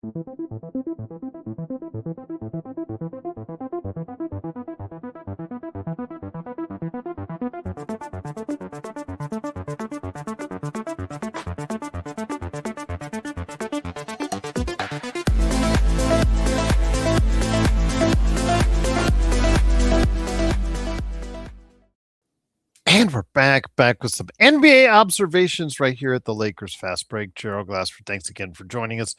And we're back with some NBA observations right here at the Lakers Fast Break. Gerald Glassford, thanks again for joining us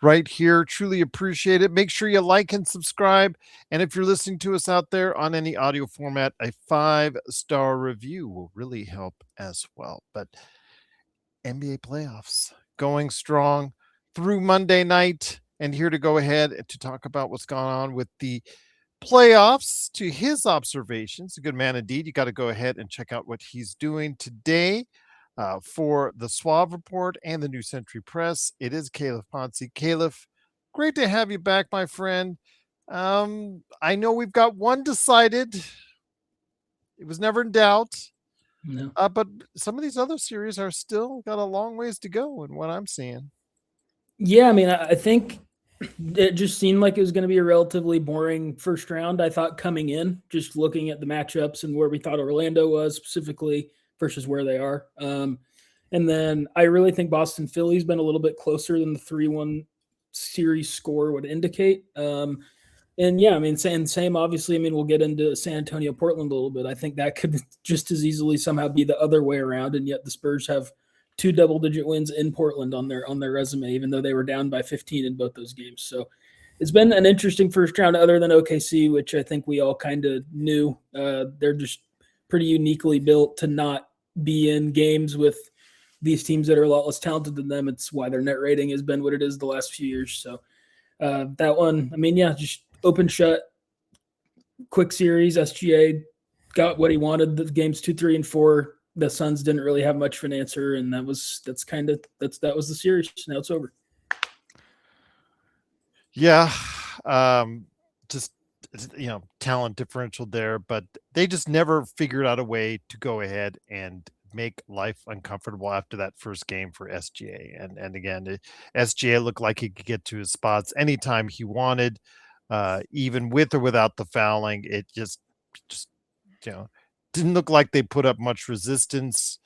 right here. Truly appreciate it. Make sure you like and subscribe. And if you're listening to us out there on any audio format, a 5-star review will really help as well. But NBA playoffs going strong through Monday night. And here to go ahead and to talk about what's going on with the playoffs to his observations. A good man indeed. You got to go ahead and check out what he's doing today for the Suave Report and the New Century Press. It is Calif Poncy. Calif, great to have you back, my friend. I know we've got one decided. It was never in doubt. No. But some of these other series are still got a long ways to go in what I'm seeing. Yeah, I mean, I think it just seemed like it was going to be a relatively boring first round. I thought coming in, just looking at the matchups and where we thought Orlando was specifically versus where they are. And then I really think Boston Philly's been a little bit closer than the 3-1 series score would indicate. And yeah, I mean, same obviously. I mean, we'll get into San Antonio, Portland a little bit. I think that could just as easily somehow be the other way around, and yet the Spurs have 2 double-digit wins in Portland on their resume, even though they were down by 15 in both those games. So it's been an interesting first round, other than OKC, which I think we all kind of knew. They're just pretty uniquely built to not be in games with these teams that are a lot less talented than them. It's why their net rating has been what it is the last few years. So that one, I mean, yeah, just open shut, quick series. SGA got what he wanted. The games 2, 3, and 4. The Suns didn't really have much of an answer, and that was the series. Now it's over. Yeah, just talent differential there, but they just never figured out a way to go ahead and make life uncomfortable after that first game for SGA. And again, SGA looked like he could get to his spots anytime he wanted, even with or without the fouling. It just didn't look like they put up much resistance.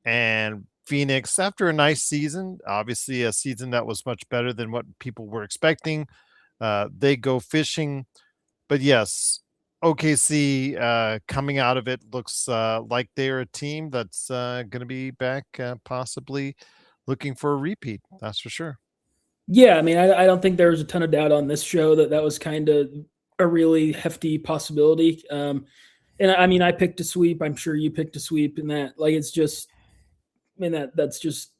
And Phoenix, after a nice season, obviously a season that was much better than what people were expecting, they go fishing. But yes, OKC coming out of it looks like they're a team that's going to be back, possibly looking for a repeat. That's for sure. Yeah, I mean, I don't think there was a ton of doubt on this show that was kind of a really hefty possibility. And I mean, I picked a sweep. I'm sure you picked a sweep, and that it's just, I mean, that's just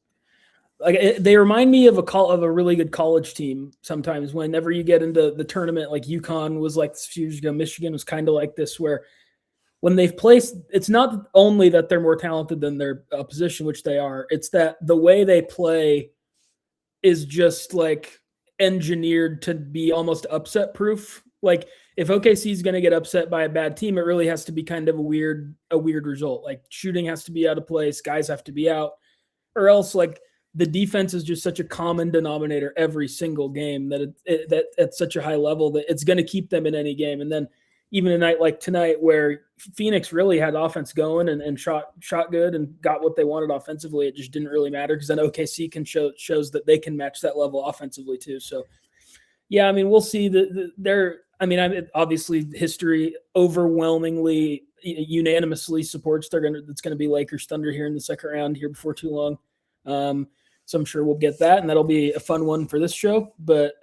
like they remind me of a really good college team. Sometimes, whenever you get into the tournament, like UConn was like this few years ago, Michigan was kind of like this, where when they've placed, it's not only that they're more talented than their opposition, which they are. It's that the way they play is just like engineered to be almost upset proof. Like if OKC is going to get upset by a bad team, it really has to be kind of a weird result. Like shooting has to be out of place, guys have to be out, or else like the defense is just such a common denominator every single game that that at such a high level that it's going to keep them in any game. And then even a night like tonight where Phoenix really had offense going and shot good and got what they wanted offensively, it just didn't really matter because then OKC shows that they can match that level offensively too. So yeah, I mean, we'll see obviously history overwhelmingly unanimously supports it's going to be Lakers Thunder here in the second round here before too long. So I'm sure we'll get that, and that'll be a fun one for this show. But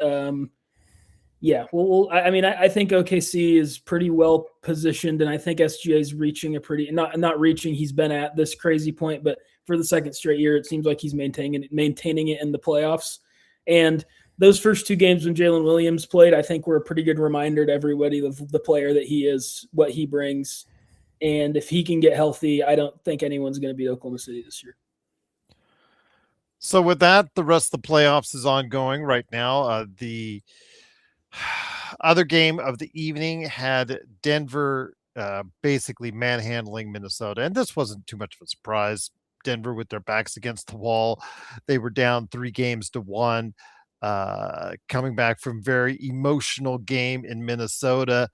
yeah, I think OKC is pretty well positioned, and I think SGA is reaching a pretty not reaching. He's been at this crazy point, but for the second straight year, it seems like he's maintaining it in the playoffs. And those first 2 games when Jalen Williams played, I think were a pretty good reminder to everybody of the player that he is, what he brings, and if he can get healthy, I don't think anyone's going to beat Oklahoma City this year. So with that, the rest of the playoffs is ongoing right now. The other game of the evening had Denver basically manhandling Minnesota, and this wasn't too much of a surprise. Denver with their backs against the wall, they were down 3-1. coming back from very emotional game in Minnesota.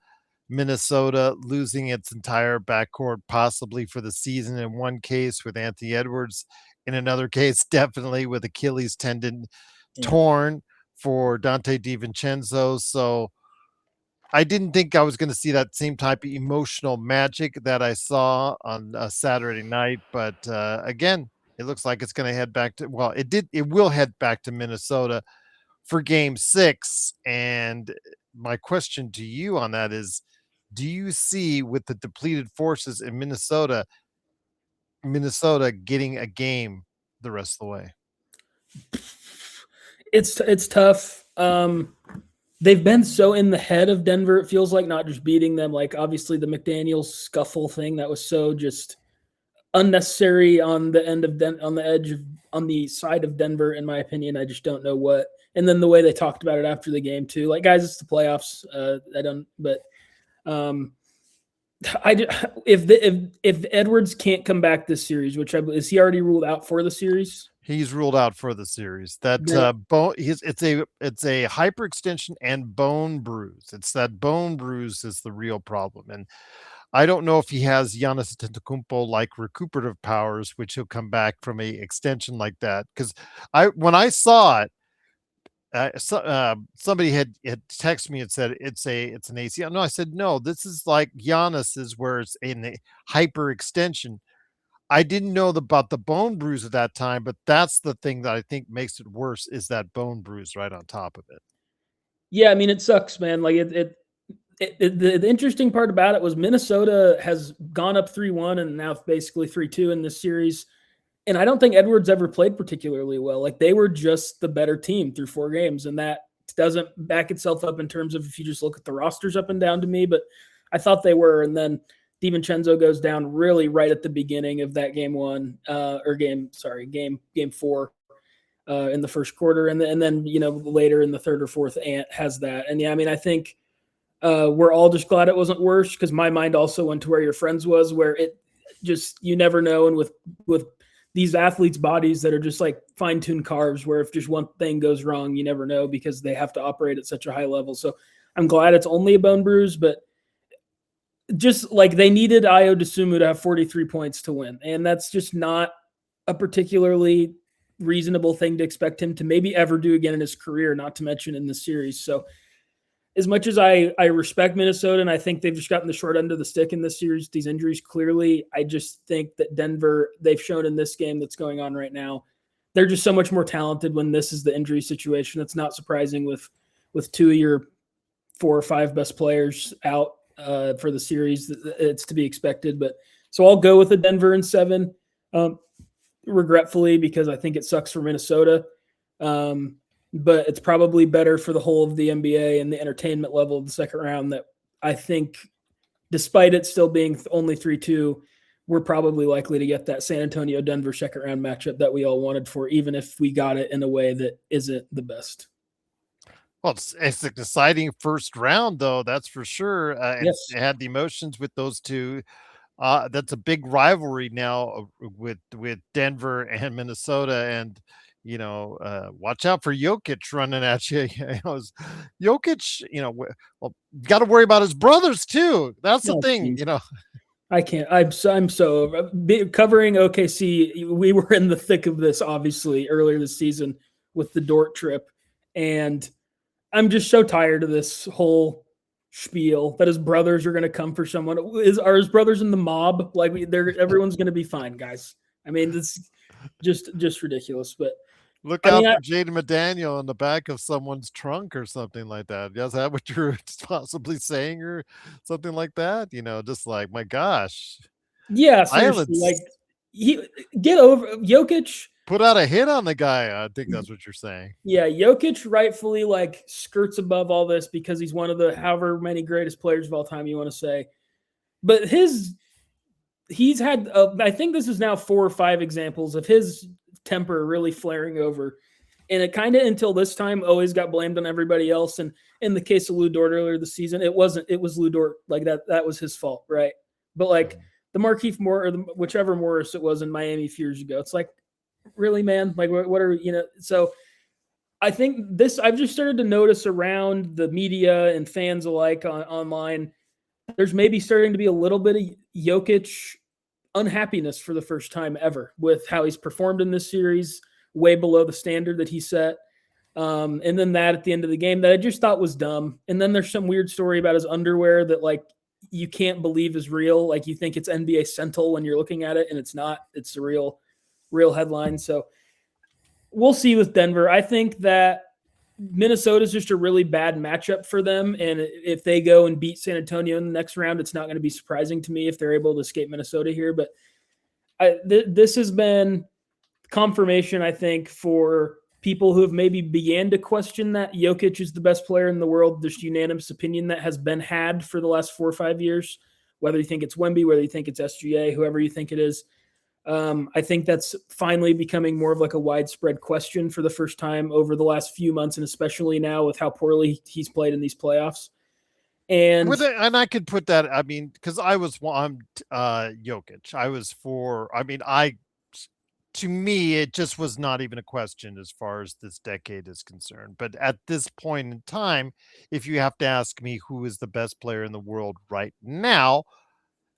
Minnesota losing its entire backcourt, possibly for the season in one case with Anthony Edwards, in another case, definitely with Achilles tendon Yeah. torn for Dante DiVincenzo. So I didn't think I was going to see that same type of emotional magic that I saw on Saturday night. But again, it looks like it's going to head back to, well, it will head back to Minnesota for game 6. And my question to you on that is, do you see with the depleted forces in Minnesota getting a game the rest of the way? It's tough. They've been so in the head of Denver. It feels like, not just beating them. Like, obviously the McDaniels scuffle thing that was so just unnecessary on the end of on the edge of, on the side of Denver, in my opinion. I just don't know what. And then the way they talked about it after the game too. Like, guys, it's the playoffs. I don't. But if Edwards can't come back this series, which is he already ruled out for the series? He's ruled out for the series. That Then, bone, it's a hyperextension and bone bruise. It's that bone bruise is the real problem, and I don't know if he has Giannis Antetokounmpo like recuperative powers, which he'll come back from a extension like that. Because when I saw it, somebody had texted me and said it's an ACL. No, I said no. This is like Giannis's, where it's in a hyperextension. I didn't know about the bone bruise at that time, but that's the thing that I think makes it worse, is that bone bruise right on top of it. yeah, I mean, it sucks, man. Like the interesting part about it was Minnesota has gone up 3-1 and now basically 3-2 in this series. And I don't think Edwards ever played particularly well. Like, they were just the better team through 4 games. And that doesn't back itself up in terms of if you just look at the rosters up and down to me, but I thought they were. And then DiVincenzo goes down really right at the beginning of that game 4 in the first quarter. And then, later in the third or fourth, Ant has that. And yeah, I mean, I think we're all just glad it wasn't worse, because my mind also went to where your friends was, where it just, you never know. And with these athletes' bodies that are just like fine-tuned cars, where if just one thing goes wrong, you never know, because they have to operate at such a high level. So I'm glad it's only a bone bruise, but just like, they needed Ayo Dosunmu to have 43 points to win. And that's just not a particularly reasonable thing to expect him to maybe ever do again in his career, not to mention in the series. So as much as I respect Minnesota, and I think they've just gotten the short end of the stick in this series, these injuries, clearly, I just think that Denver, they've shown in this game that's going on right now, they're just so much more talented when this is the injury situation. It's not surprising with 2 of your 4 or 5 best players out for the series. It's to be expected. But so I'll go with the Denver in 7, regretfully, because I think it sucks for Minnesota. But it's probably better for the whole of the NBA and the entertainment level of the second round, that I think, despite it still being only 3-2, we're probably likely to get that San Antonio-Denver second round matchup that we all wanted for, even if we got it in a way that isn't the best. Well, it's an exciting first round, though, that's for sure. And Yes. it had the emotions with those two. That's a big rivalry now with Denver and Minnesota, and watch out for Jokic running at you. Jokic, well, got to worry about his brothers too. That's the thing, I can't. I'm so covering OKC. We were in the thick of this, obviously, earlier this season with the Dort trip, and I'm just so tired of this whole spiel that his brothers are going to come for someone. Are his brothers in the mob? Like, everyone's going to be fine, guys. I mean, this just ridiculous. But look out for Jaden McDaniel in the back of someone's trunk or something like that. Is that what you're possibly saying, or something like that? Just like, my gosh. Yeah, seriously. Like, get over Jokic. Put out a hit on the guy. I think that's what you're saying. Yeah, Jokic rightfully skirts above all this because he's one of the however many greatest players of all time, you want to say. But he's had, I think this is now 4 or 5 examples of his temper really flaring over. And it kind of, until this time, always got blamed on everybody else. And in the case of Lou Dort earlier this season, it was Lou Dort. Like, that was his fault, right? But the Markieff Morris, or whichever Morris it was in Miami a few years ago, it's like, really, man? Like, what are, so I think this I've just started to notice around the media and fans alike online. There's maybe starting to be a little bit of Jokic unhappiness for the first time ever with how he's performed in this series, way below the standard that he set. And then that at the end of the game that I just thought was dumb. And then there's some weird story about his underwear that like you can't believe is real. Like you think it's NBA Central when you're looking at it, and it's not. It's the real headline. So we'll see with Denver. I think that Minnesota's just a really bad matchup for them. And if they go and beat San Antonio in the next round, it's not going to be surprising to me if they're able to escape Minnesota here. But this has been confirmation, I think, for people who have maybe began to question that Jokic is the best player in the world. There's unanimous opinion that has been had for the last 4 or 5 years, whether you think it's Wemby, whether you think it's SGA, whoever you think it is. I think that's finally becoming more of like a widespread question for the first time over the last few months, and especially now with how poorly he's played in these playoffs. And I could put that. I mean, because I was on Jokic. I was for. I mean, to me, it just was not even a question as far as this decade is concerned. But at this point in time, if you have to ask me who is the best player in the world right now,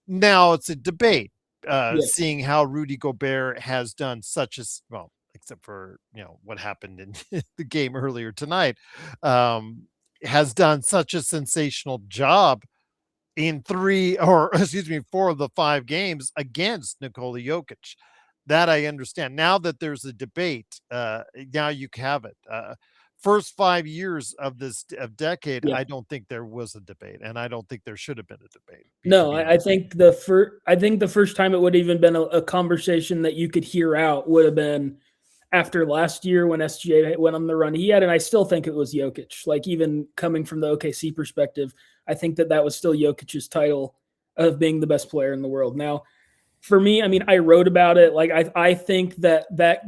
it's a debate. yeah, Seeing how Rudy Gobert has done such a well, except for what happened in the game earlier tonight, has done such a sensational job in 3 or excuse me 4 of the 5 games against Nikola Jokic. That I understand. Now that there's a debate, now you have it. First 5 years of this decade, yeah. I don't think there was a debate, and I don't think there should have been a debate. To No, be I honest. think the first time it would have even been a conversation that you could hear out would have been after last year when SGA went on the run he had, and I still think it was Jokic. Like even coming from the OKC perspective, I think that was still Jokic's title of being the best player in the world. Now, for me, I mean, I wrote about it. Like I think that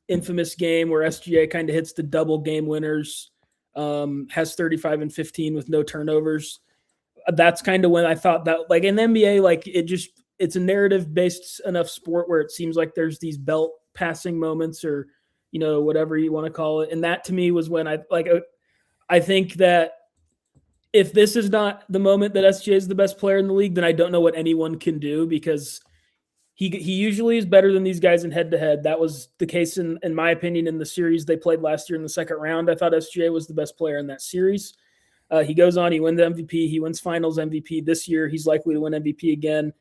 infamous game where SGA kind of hits the double game winners, has 35 and 15 with no turnovers. That's kind of when I thought that like in the NBA, like it's a narrative based enough sport where it seems like there's these belt passing moments or whatever you want to call it. And that to me was when I think that if this is not the moment that SGA is the best player in the league, then I don't know what anyone can do because he usually is better than these guys in head to head. That was the case in my opinion in the series they played last year in the second round. I thought SGA was the best player in that series. He goes on, he wins MVP, he wins finals MVP. This year, he's likely to win MVP again.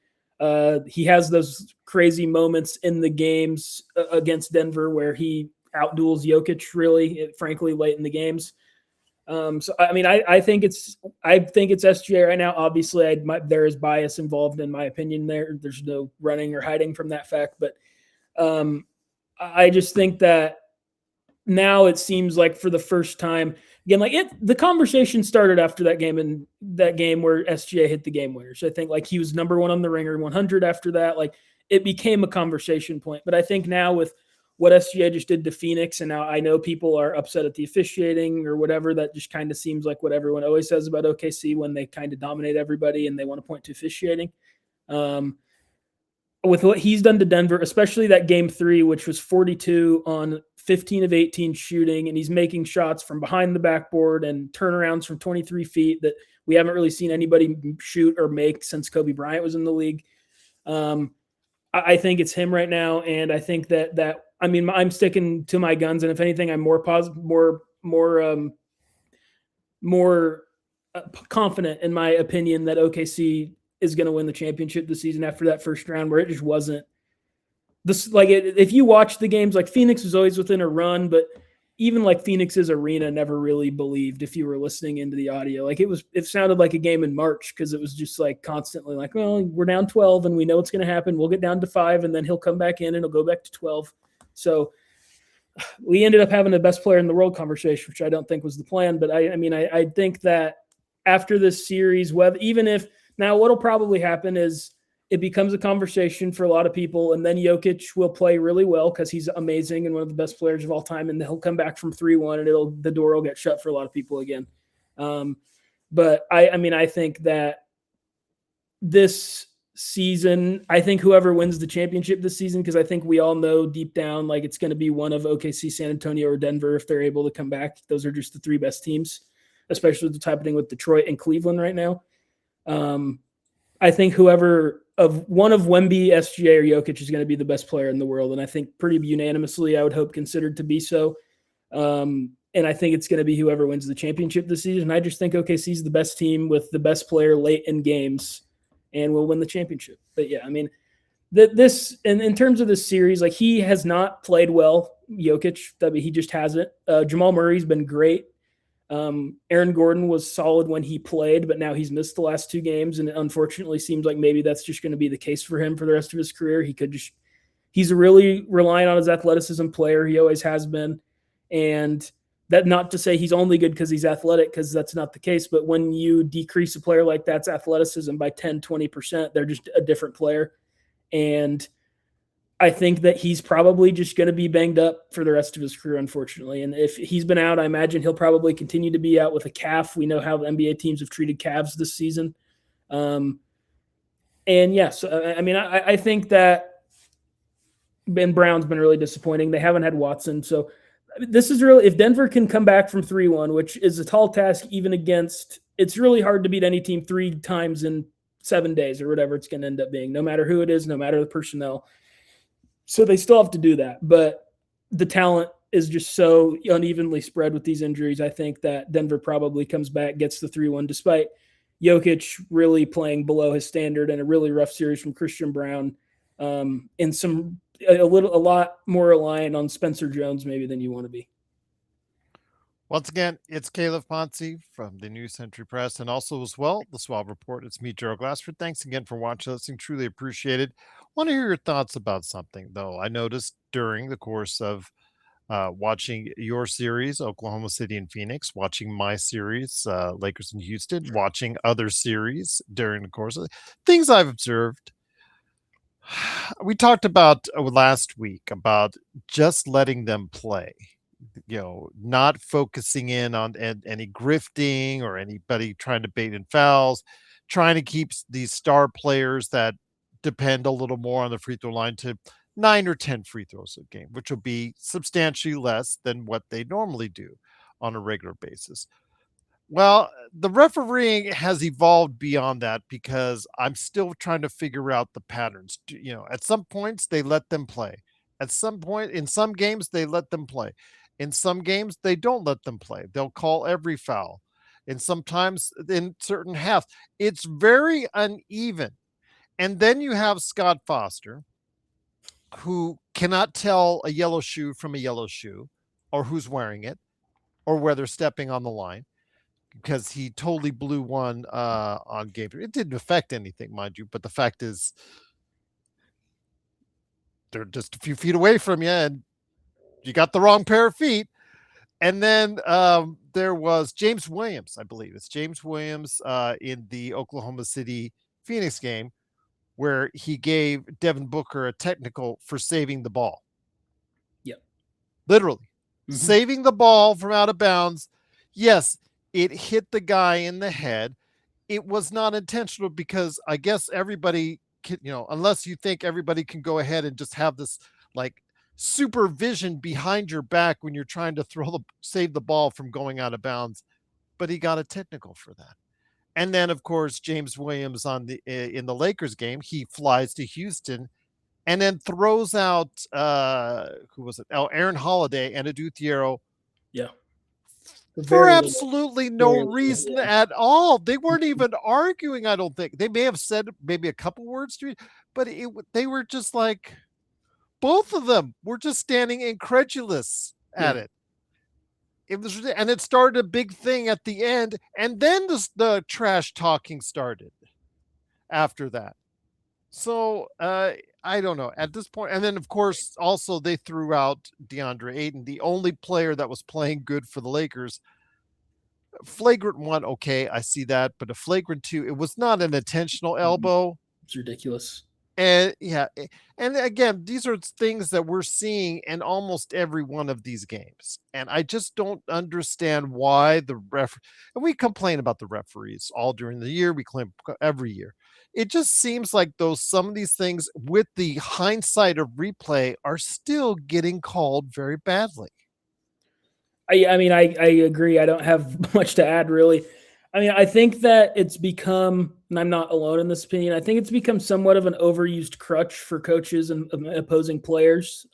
He has those crazy moments in the games against Denver where he outduels Jokic really, frankly, late in the games. So I mean, I think it's SGA right now. Obviously, there is bias involved in my opinion. There's no running or hiding from that fact. But I just think that now it seems like for the first time again, like the conversation started after that game and that game where SGA hit the game winners. I think like he was number 1 on the Ringer 100 after that. Like it became a conversation point. But I think now with what SGA just did to Phoenix, and now I know people are upset at the officiating or whatever. That just kind of seems like what everyone always says about OKC when they kind of dominate everybody and they want to point to officiating. With what he's done to Denver, especially that game 3, which was 42 on 15 of 18 shooting, and he's making shots from behind the backboard and turnarounds from 23 feet that we haven't really seen anybody shoot or make since Kobe Bryant was in the league. I think it's him right now, and I think that I mean I'm sticking to my guns, and if anything, I'm more positive, more confident in my opinion that OKC is going to win the championship this season after that first round where it just wasn't this like if you watch the games, like Phoenix was always within a run, but even like Phoenix's arena never really believed if you were listening into the audio. Like it sounded like a game in March because it was just like constantly like, well, we're down 12 and we know what's going to happen. We'll get down to 5 and then he'll come back in and it'll go back to 12. So we ended up having the best player in the world conversation, which I don't think was the plan. But I think that after this series, even if now what'll probably happen is it becomes a conversation for a lot of people, and then Jokic will play really well because he's amazing and one of the best players of all time, and he'll come back from 3-1 and the door will get shut for a lot of people again. But I think that this season, I think whoever wins the championship this season, because I think we all know deep down, like it's going to be one of OKC, San Antonio, or Denver if they're able to come back. Those are just the three best teams, especially what's happening with Detroit and Cleveland right now. I think whoever of one of Wemby, SGA, or Jokic is going to be the best player in the world, and I think pretty unanimously, I would hope considered to be so. And I think it's going to be whoever wins the championship this season. I just think OKC is the best team with the best player late in games, and will win the championship. But yeah, I mean, this and in terms of this series, like he has not played well, Jokic. He just hasn't. Jamal Murray's been great. Aaron Gordon was solid when he played, but now he's missed the last two games, and it unfortunately seems like maybe that's just going to be the case for him for the rest of his career. He's a really relying on his athleticism player. He always has been, and that not to say he's only good because he's athletic, because that's not the case. But when you decrease a player like that's athleticism by 10, 20%, they're just a different player. And I think that he's probably just going to be banged up for the rest of his career, unfortunately. And if he's been out, I imagine he'll probably continue to be out with a calf. We know how the NBA teams have treated calves this season. And yes, I mean, I think that Ben Brown's been really disappointing. They haven't had Watson. So this is really, if Denver can come back from 3-1, which is a tall task, even against, it's really hard to beat any team 3 times in 7 days or whatever it's going to end up being, no matter who it is, no matter the personnel. So they still have to do that. But the talent is just so unevenly spread with these injuries. I think that Denver probably comes back, gets the 3-1, despite Jokic really playing below his standard and a really rough series from Christian Brown, and a lot more reliant on Spencer Jones maybe than you want to be. Once again, it's Calif Poncy from the New Century Press, and also as well, the Swab Report. It's me, Gerald Glassford. Thanks again for watching, listening. Truly appreciated. Want to hear your thoughts about something, though. I noticed during the course of watching your series, Oklahoma City and Phoenix, watching my series, Lakers and Houston, watching other series during the course of things I've observed. We talked about last week about just letting them play, not focusing in on any grifting or anybody trying to bait in fouls, trying to keep these star players that depend a little more on the free throw line to 9 or 10 free throws a game, which will be substantially less than what they normally do on a regular basis. Well, the refereeing has evolved beyond that because I'm still trying to figure out the patterns. At some points they let them play. At some point in some games they let them play. In some games they don't let them play. They'll call every foul. And sometimes in certain halves, it's very uneven. And then you have Scott Foster, who cannot tell a yellow shoe from a yellow shoe, or who's wearing it, or where they're stepping on the line, because he totally blew one on game. It didn't affect anything, mind you, but the fact is they're just a few feet away from you and you got the wrong pair of feet. And then there was James Williams, I believe. It's James Williams in the Oklahoma City Phoenix game, where he gave Devin Booker a technical for saving the ball. Yep. Literally. Saving the ball from out of bounds. Yes, it hit the guy in the head. It was not intentional because I guess everybody can, unless you think everybody can go ahead and just have this like supervision behind your back when you're trying to save the ball from going out of bounds. But he got a technical for that. And then, of course, James Williams in the Lakers game, he flies to Houston and then throws out who was it? Oh, Aaron Holiday and Adou Thiero. Yeah. For absolutely no reason at all. They weren't even arguing, I don't think. They may have said maybe a couple words to me, but they were just like, both of them were just standing incredulous at it. It was, and it started a big thing at the end, and then the trash talking started after that. So I don't know at this point. And then, of course, also they threw out DeAndre Ayton, the only player that was playing good for the Lakers. Flagrant 1, okay, I see that, but a flagrant 2, it was not an intentional elbow. It's ridiculous. And yeah, and again, these are things that we're seeing in almost every one of these games. And I just don't understand why and we complain about the referees all during the year, we claim every year. It just seems like though some of these things with the hindsight of replay are still getting called very badly. I agree. I don't have much to add really. I mean, I think that it's become, and I'm not alone in this opinion. I think it's become somewhat of an overused crutch for coaches and opposing players,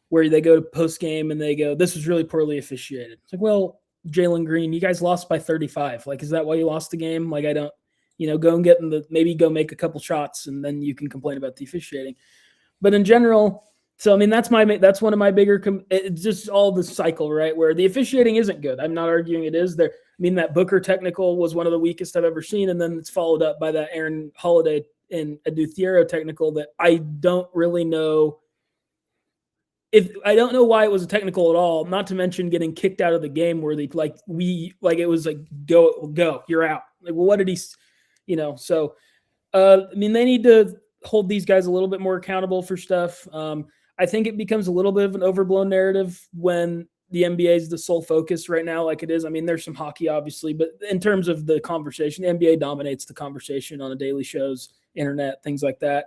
where they go to post game and they go, "This was really poorly officiated." It's like, well, Jalen Green, you guys lost by 35. Like, is that why you lost the game? Like, I don't, go and get in the maybe go make a couple shots and then you can complain about the officiating. But in general, so I mean that's one of my bigger. It's just all the cycle, right? Where the officiating isn't good. I'm not arguing it is. There, I mean that Booker technical was one of the weakest I've ever seen, and then it's followed up by that Aaron Holiday and Aduthiero technical that I don't really know. If I don't know why it was a technical at all, not to mention getting kicked out of the game where they it was like go, you're out. Like, well, what did he, So I mean, they need to hold these guys a little bit more accountable for stuff. I think it becomes a little bit of an overblown narrative when the NBA is the sole focus right now, like it is. I mean, there's some hockey, obviously, but in terms of the conversation, the NBA dominates the conversation on the daily shows, internet, things like that.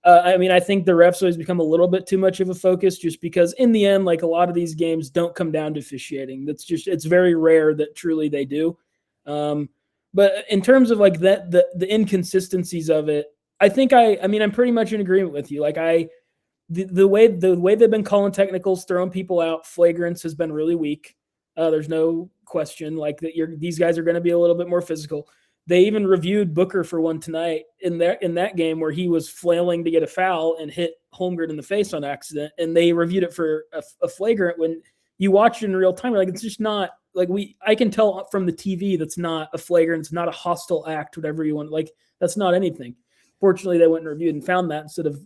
I mean, I think the refs always become a little bit too much of a focus just because in the end, like a lot of these games don't come down to officiating. It's very rare that truly they do. But in terms of like the inconsistencies of it, I mean, I'm pretty much in agreement with you. Like the way they've been calling technicals, throwing people out, flagrants has been really weak. There's no question like that. These guys are going to be a little bit more physical. They even reviewed Booker for one tonight in that game where he was flailing to get a foul and hit Holmgren in the face on accident, and they reviewed it for a flagrant. When you watch it in real time, like it's just not like I can tell from the TV that's not a flagrant, it's not a hostile act, whatever you want. Like that's not anything. Fortunately, they went and reviewed and found that instead of.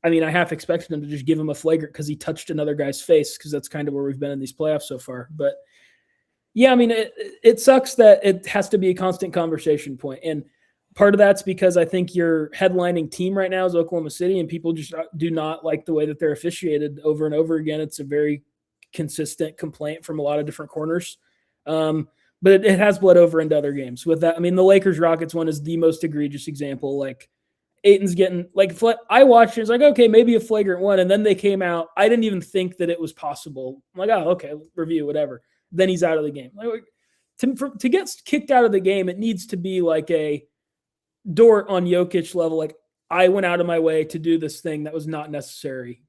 I mean, I half expected them to just give him a flagrant because he touched another guy's face because that's kind of where we've been in these playoffs so far. But yeah, I mean, it sucks that it has to be a constant conversation point. And part of that's because I think your headlining team right now is Oklahoma City, and people just do not like the way that they're officiated over and over again. It's a very consistent complaint from a lot of different corners. But it has bled over into other games. With that, I mean, the Lakers Rockets one is the most egregious example. Like, Aiton's getting like I watched it. It's like, okay, maybe a flagrant one, and then they came out. I didn't even think that it was possible. I'm like, oh, okay, review, whatever. Then he's out of the game. Like, to get kicked out of the game, it needs to be like a Dort on Jokic level. Like, I went out of my way to do this thing that was not necessary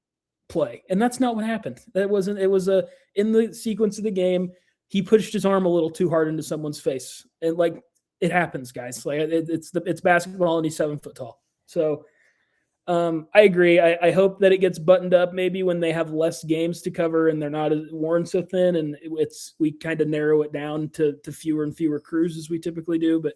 play, and that's not what happened. That wasn't. It was in the sequence of the game. He pushed his arm a little too hard into someone's face, and like it happens, guys. Like it's basketball, and he's 7 foot tall. So I agree. I hope that it gets buttoned up maybe when they have less games to cover and they're not worn so thin, and we kind of narrow it down to fewer and fewer crews as we typically do. But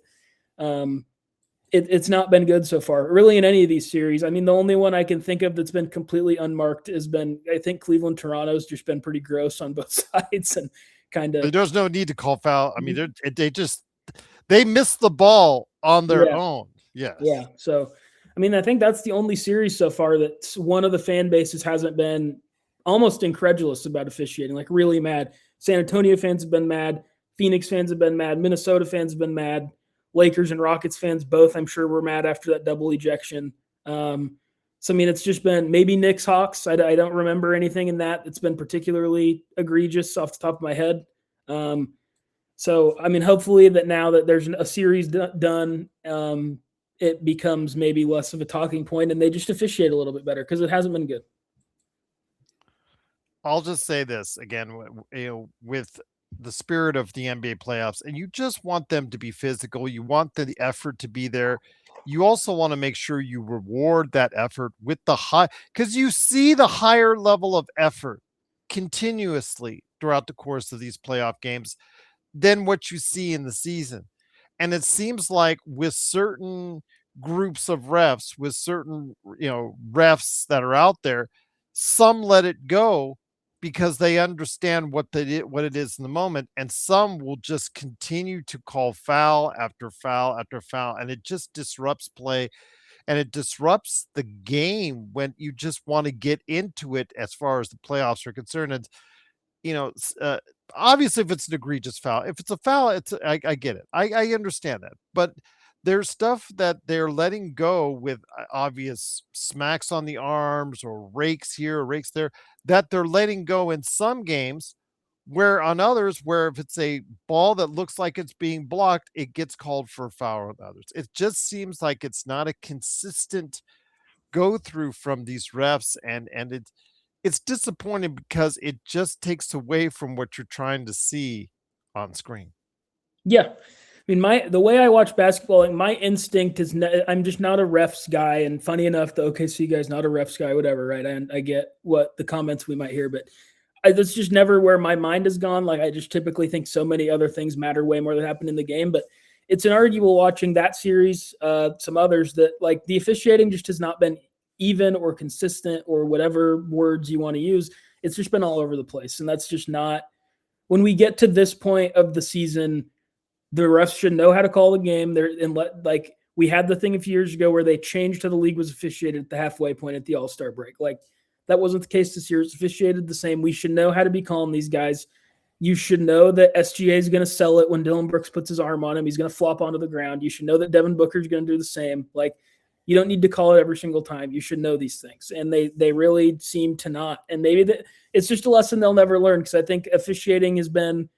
it's not been good so far, really, in any of these series. I mean, the only one I can think of that's been completely unmarked has been, I think, Cleveland Toronto's just been pretty gross on both sides and kind of. There's no need to call foul. I mean, they missed the ball on their own. Yes. Yeah. So, I mean, I think that's the only series so far that one of the fan bases hasn't been almost incredulous about officiating, like really mad. San Antonio fans have been mad. Phoenix fans have been mad. Minnesota fans have been mad. Lakers and Rockets fans both, I'm sure, were mad after that double ejection. So, I mean, it's just been maybe Knicks Hawks. I don't remember anything in that that's been particularly egregious off the top of my head. So, I mean, hopefully that now that there's a series done, it becomes maybe less of a talking point and they just officiate a little bit better because it hasn't been good. I'll just say this again, with the spirit of the NBA playoffs, and you just want them to be physical. You want the effort to be there. You also want to make sure you reward that effort with the high, because you see the higher level of effort continuously throughout the course of these playoff games than what you see in the season. And it seems like with certain groups of refs, with certain, refs that are out there, some let it go because they understand what it is in the moment, and some will just continue to call foul after foul after foul, and it just disrupts play. and it disrupts the game when you just want to get into it as far as the playoffs are concerned. And you know, obviously, if it's an egregious foul, if it's a foul, I get it. I understand that, but there's stuff that they're letting go with obvious smacks on the arms or rakes here or rakes there that they're letting go in some games. Where on others, where if it's a ball that looks like it's being blocked, it gets called for a foul on others. It just seems like it's not a consistent go through from these refs, and it's disappointing because it just takes away from what you're trying to see on screen. Yeah. I mean, the way I watch basketball, like my instinct is I'm just not a refs guy. And funny enough, the OKC guy's not a refs guy, whatever, right? And I get what the comments we might hear, but that's just never where my mind has gone. Like I just typically think so many other things matter way more than happen in the game. But it's inarguable watching that series, some others, that like the officiating just has not been even or consistent or whatever words you want to use. It's just been all over the place. And that's just not, when we get to this point of the season, the refs should know how to call the game. Like we had the thing a few years ago where they changed how the league was officiated at the halfway point at the All-Star break. Like that wasn't the case this year. It's officiated the same. We should know how to be calling these guys. You should know that SGA is going to sell it when Dylan Brooks puts his arm on him. He's going to flop onto the ground. You should know that Devin Booker is going to do the same. Like you don't need to call it every single time. You should know these things. And they really seem to not. And maybe it's just a lesson they'll never learn, because I think officiating has been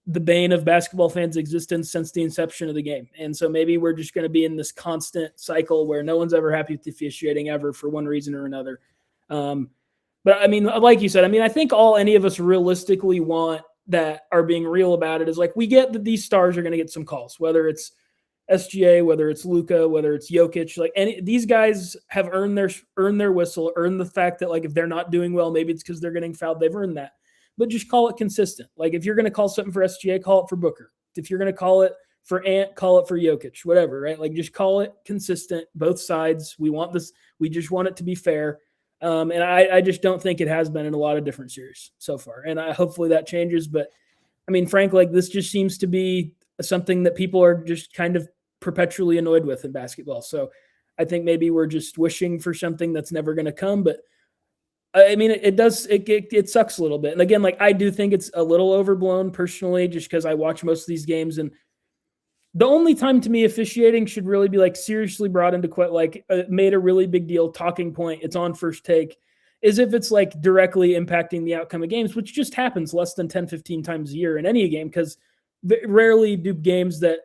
the bane of basketball fans' existence since the inception of the game. And so maybe we're just going to be in this constant cycle where no one's ever happy with the officiating ever for one reason or another. But I mean, like you said, I mean, I think all any of us realistically want that are being real about it is like, we get that these stars are going to get some calls, whether it's SGA, whether it's Luka, whether it's Jokic, like these guys have earned their whistle, earned the fact that like, if they're not doing well, maybe it's because they're getting fouled. They've earned that. But just call it consistent. Like if you're going to call something for SGA, call it for Booker. If you're going to call it for Ant, call it for Jokic, whatever, right? Like just call it consistent, both sides. We want this. We just want it to be fair. And I just don't think it has been in a lot of different series so far. And hopefully that changes. But I mean, Frank, like this just seems to be something that people are just kind of perpetually annoyed with in basketball. So I think maybe we're just wishing for something that's never going to come. But I mean, it sucks a little bit. And again, like I do think it's a little overblown personally, just because I watch most of these games, and the only time to me officiating should really be like seriously brought into made a really big deal talking point. It's on First Take, is if it's like directly impacting the outcome of games, which just happens less than 10, 15 times a year in any game, because rarely do games that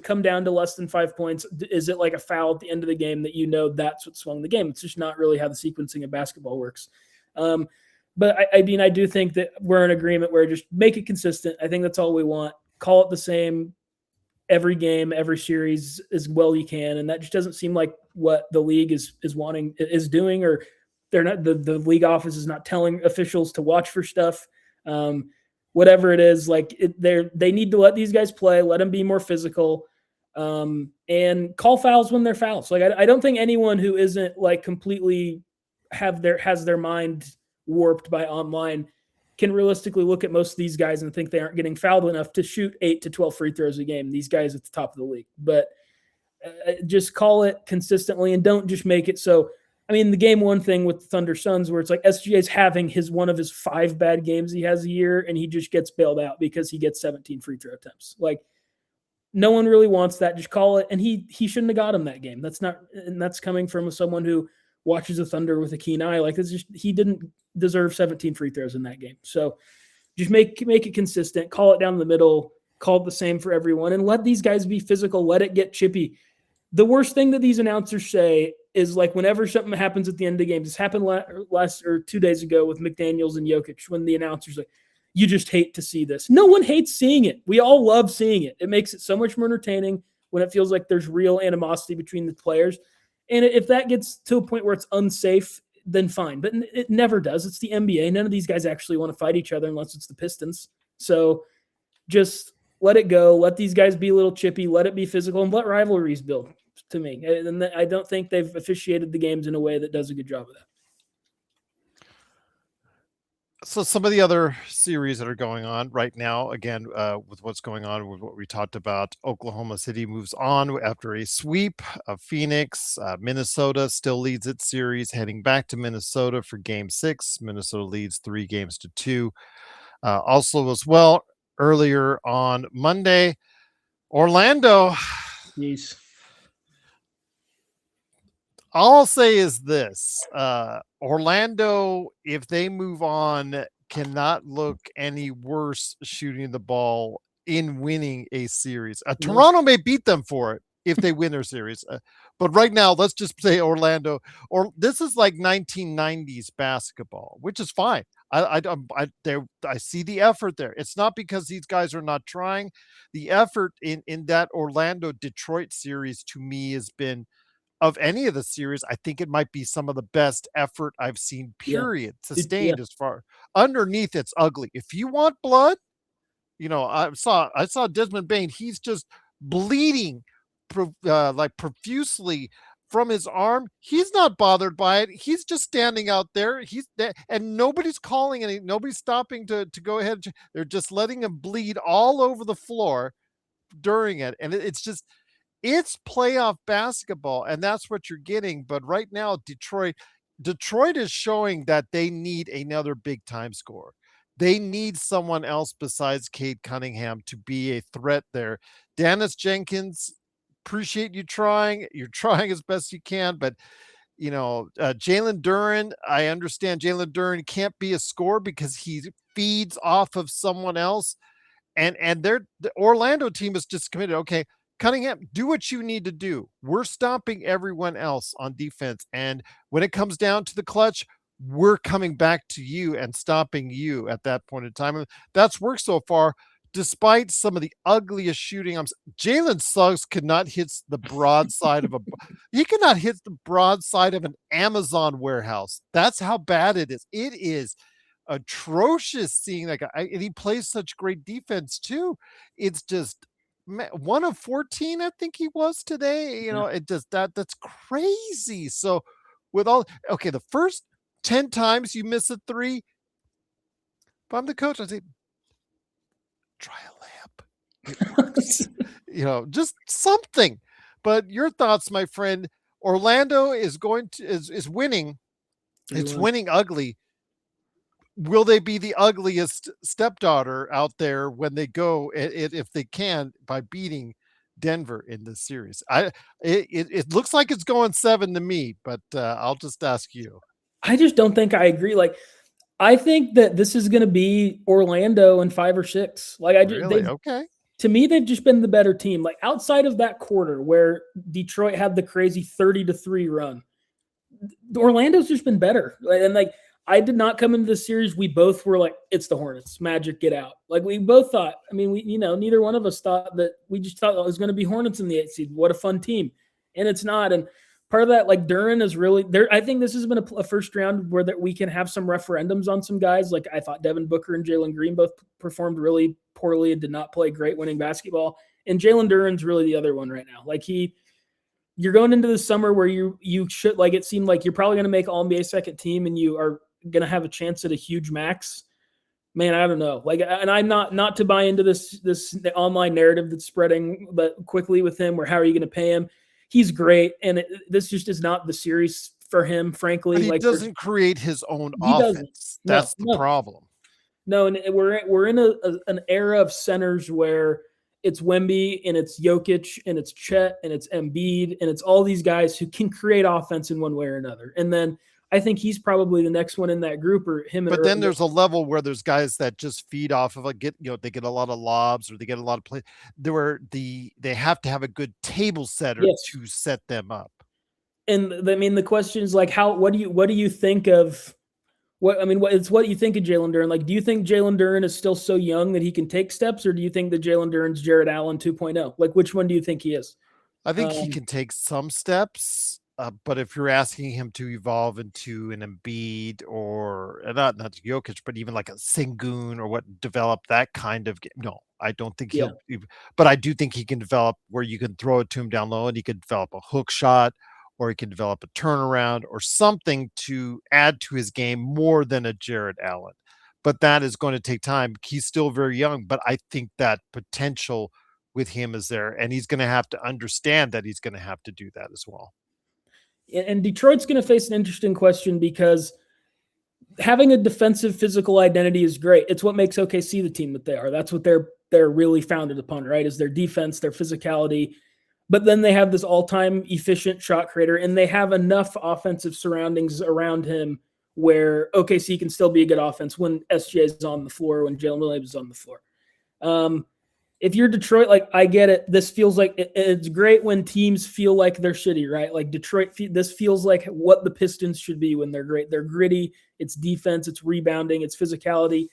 come down to less than 5 points. Is it like a foul at the end of the game that that's what swung the game? It's just not really how the sequencing of basketball works. But I mean, I do think that we're in agreement where just make it consistent. I think that's all we want. Call it the same every game, every series as well you can. And that just doesn't seem like what the league is doing, or they're not, the league office is not telling officials to watch for stuff. Whatever it is, like they need to let these guys play, let them be more physical, and call fouls when they're fouls. Like I don't think anyone who isn't like completely has their mind warped by online can realistically look at most of these guys and think they aren't getting fouled enough to shoot 8 to 12 free throws a game. These guys at the top of the league, but just call it consistently and don't just make it so. I mean, the game one thing with the Thunder Suns, where it's like SGA's having one of his 5 bad games he has a year, and he just gets bailed out because he gets 17 free throw attempts. Like, no one really wants that. Just call it. And he shouldn't have got him that game. That's coming from someone who watches the Thunder with a keen eye. Like, he didn't deserve 17 free throws in that game. So just make it consistent. Call it down the middle. Call it the same for everyone, and let these guys be physical. Let it get chippy. The worst thing that these announcers say is like whenever something happens at the end of the game. This happened last 2 days ago with McDaniels and Jokic, when the announcers like, you just hate to see this. No one hates seeing it. We all love seeing it. It makes it so much more entertaining when it feels like there's real animosity between the players. And if that gets to a point where it's unsafe, then fine. But it never does. It's the NBA. None of these guys actually want to fight each other unless it's the Pistons. So just let it go. Let these guys be a little chippy. Let it be physical, and let rivalries build, to me. And I don't think they've officiated the games in a way that does a good job of that. So some of the other series that are going on right now, again, with what's going on with what we talked about, Oklahoma City moves on after a sweep of Phoenix. Minnesota still leads its series, heading back to Minnesota for Game 6. Minnesota leads 3 games to 2. Also, as well, earlier on Monday, Orlando. Jeez. All I'll say is this: Orlando, if they move on, cannot look any worse shooting the ball in winning a series. No. Toronto may beat them for it if they win their series, but right now, let's just say Orlando. Or this is like 1990s basketball, which is fine. I see the effort there. It's not because these guys are not trying. The effort in that Orlando Detroit series to me has been, of any of the series, I think it might be some of the best effort I've seen, Yeah. period, Yeah. sustained. As far underneath, it's ugly. If you want blood, I saw Desmond Bain. He's just bleeding, like profusely from his arm. He's not bothered by it. He's just standing out there. And nobody's calling any. Nobody's stopping to go ahead. They're just letting him bleed all over the floor during it, and it's just, it's playoff basketball, and that's what you're getting. But right now, Detroit is showing that they need another big time scorer. They need someone else besides Cade Cunningham to be a threat there. Dennis Jenkins, appreciate you trying. You're trying as best you can, but Jalen Duren, I understand Jalen Duren can't be a scorer because he feeds off of someone else, and the Orlando team is just committed. Okay, Cunningham, do what you need to do. We're stopping everyone else on defense, and when it comes down to the clutch, we're coming back to you and stopping you at that point in time. And that's worked so far, despite some of the ugliest shooting. Jalen Suggs could not hit the broadside of a. He could not hit the broadside of an Amazon warehouse. That's how bad it is. It is atrocious seeing that guy, and he plays such great defense too. It's just, 1 of 14, I think he was today. Yeah. It just, that's crazy. So with all, okay, the first 10 times you miss a three, if I'm the coach, I say, try a lamp. It works. Just something. But your thoughts, my friend? Orlando is winning. It's winning ugly. Will they be the ugliest stepdaughter out there when they go, if they can, by beating Denver in this series? It looks like it's going 7 to me, but I'll just ask you. I just don't think I agree. Like, I think that this is going to be Orlando in 5 or 6. Like, Really? Okay. to me, they've just been the better team. Like, outside of that quarter where Detroit had the crazy 30-3 run, Orlando's just been better. And like, I did not come into this series. We both were like, it's the Hornets. Magic, get out. Like, we both thought, I mean, neither one of us thought that. We just thought it was going to be Hornets in the 8th seed. What a fun team. And it's not. And part of that, like, Duren is really there. I think this has been a first round where that we can have some referendums on some guys. Like, I thought Devin Booker and Jalen Green both performed really poorly and did not play great winning basketball. And Jalen Duren's really the other one right now. Like, you're going into the summer where you should, like, it seemed like you're probably going to make All-NBA second team and you are going to have a chance at a huge max. Man, I don't know. Like, and I'm not to buy into this online narrative that's spreading but quickly with him, where how are you going to pay him? He's great, and this just is not the series for him, frankly. But he like, doesn't create his own he doesn't. offense. That's the problem. No, and we're in an era of centers where it's Wemby and it's Jokic and it's Chet and it's Embiid and it's all these guys who can create offense in one way or another. And then I think he's probably the next one in that group, or him. But then there's a level where there's guys that just feed off of they get a lot of lobs or they get a lot of play. They have to have a good table setter to set them up. And I mean, the question is like, what do you think of? It's what you think of Jalen Duren. Like, do you think Jalen Duren is still so young that he can take steps, or do you think that Jalen Duren's Jared Allen 2.0? Like, which one do you think he is? I think he can take some steps, but if you're asking him to evolve into an Embiid or not Jokic, but even like a Sengun or develop that kind of game, no, I don't think he'll. But I do think he can develop where you can throw it to him down low and he can develop a hook shot, or he can develop a turnaround or something to add to his game more than a Jared Allen. but that is going to take time. He's still very young, but I think that potential with him is there, and he's going to have to understand that he's going to have to do that as well. And Detroit's going to face an interesting question because having a defensive physical identity is great. It's what makes OKC the team that they are. That's what they're really founded upon, right? Is their defense, their physicality. But then they have this all-time efficient shot creator, and they have enough offensive surroundings around him where OKC can still be a good offense when SJ is on the floor, when Jalen Williams is on the floor. If you're Detroit, like, I get it. This feels like it's great when teams feel like they're shitty, right? Like Detroit, this feels like what the Pistons should be when they're great. They're gritty. It's defense. It's rebounding. It's physicality.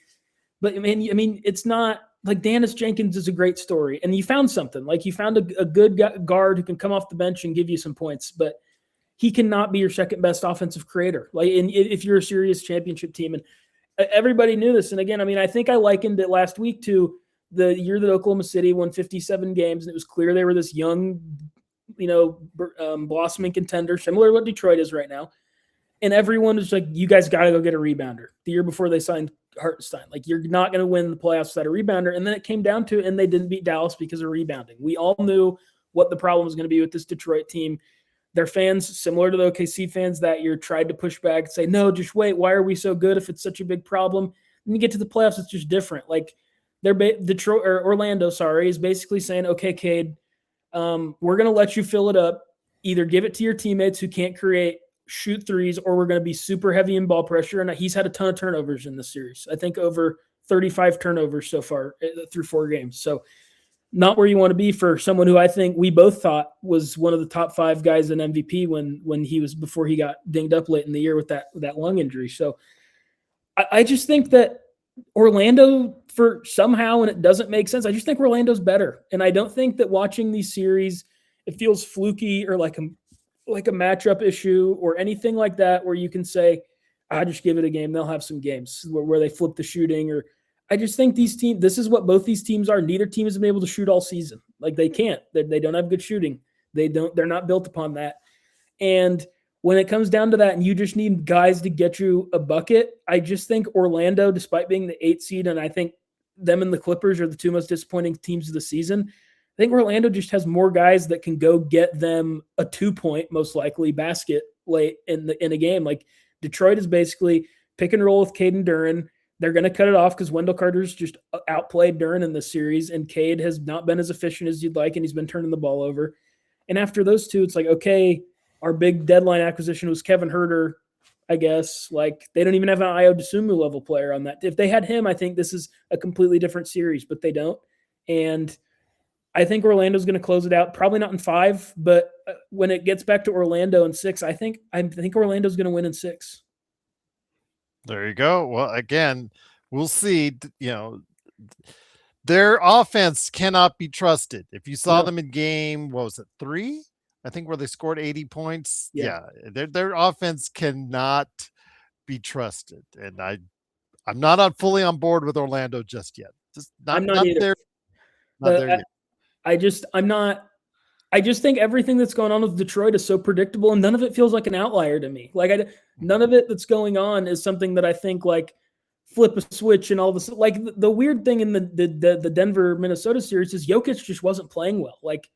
But I mean, it's not like Dennis Jenkins is a great story, and you found something. Like you found a good guard who can come off the bench and give you some points, but he cannot be your second best offensive creator. Like, if you're a serious championship team, and everybody knew this. And again, I mean, I think I likened it last week to the year that Oklahoma City won 57 games, and it was clear they were this young, blossoming contender, similar to what Detroit is right now. And everyone was like, you guys got to go get a rebounder. The year before they signed Hartenstein, like, you're not going to win the playoffs without a rebounder. And then it came down to it, and they didn't beat Dallas because of rebounding. We all knew what the problem was going to be with this Detroit team. Their fans, similar to the OKC fans that year, tried to push back and say, no, just wait. Why are we so good if it's such a big problem? And you get to the playoffs, it's just different. Like, Detroit or Orlando, is basically saying, okay, Cade, we're going to let you fill it up. Either give it to your teammates who can't shoot threes, or we're going to be super heavy in ball pressure. And he's had a ton of turnovers in this series. I think over 35 turnovers so far through 4 games. So not where you want to be for someone who I think we both thought was one of the top 5 guys in MVP before he got dinged up late in the year with that lung injury. So I just think that Orlando, for somehow, and it doesn't make sense, I just think Orlando's better. And I don't think that watching these series, it feels fluky or like a matchup issue or anything like that, where you can say, I just give it a game. They'll have some games where they flip the shooting. Or I just think this is what both these teams are. Neither team has been able to shoot all season. Like, they can't. They don't have good shooting. They're not built upon that. And when it comes down to that, and you just need guys to get you a bucket, I just think Orlando, despite being the 8th seed, and I think them and the Clippers are the 2 most disappointing teams of the season, I think Orlando just has more guys that can go get them a 2-point, most likely, basket late in a game. Like, Detroit is basically pick and roll with Cade and Duren. They're going to cut it off because Wendell Carter's just outplayed Duren in this series, and Cade has not been as efficient as you'd like, and he's been turning the ball over. And after those two, it's like, okay, our big deadline acquisition was Kevin Huerter, I guess. Like, they don't even have an Ayo Dosunmu level player on that. If they had him, I think this is a completely different series, but they don't. And I think Orlando's going to close it out. Probably not in 5, but when it gets back to Orlando in 6, I think Orlando's going to win in 6. There you go. Well, again, we'll see. Their offense cannot be trusted. If you saw them in game, what was it, 3? I think, where they scored 80 points. Yeah. Their offense cannot be trusted. And I'm not fully on board with Orlando just yet. Just not either. There. Not there yet. I just think everything that's going on with Detroit is so predictable, and none of it feels like an outlier to me. Like, none of it that's going on is something that I think, like, flip a switch and all this. Like, the weird thing in the Denver Minnesota series is Jokic just wasn't playing well. Like,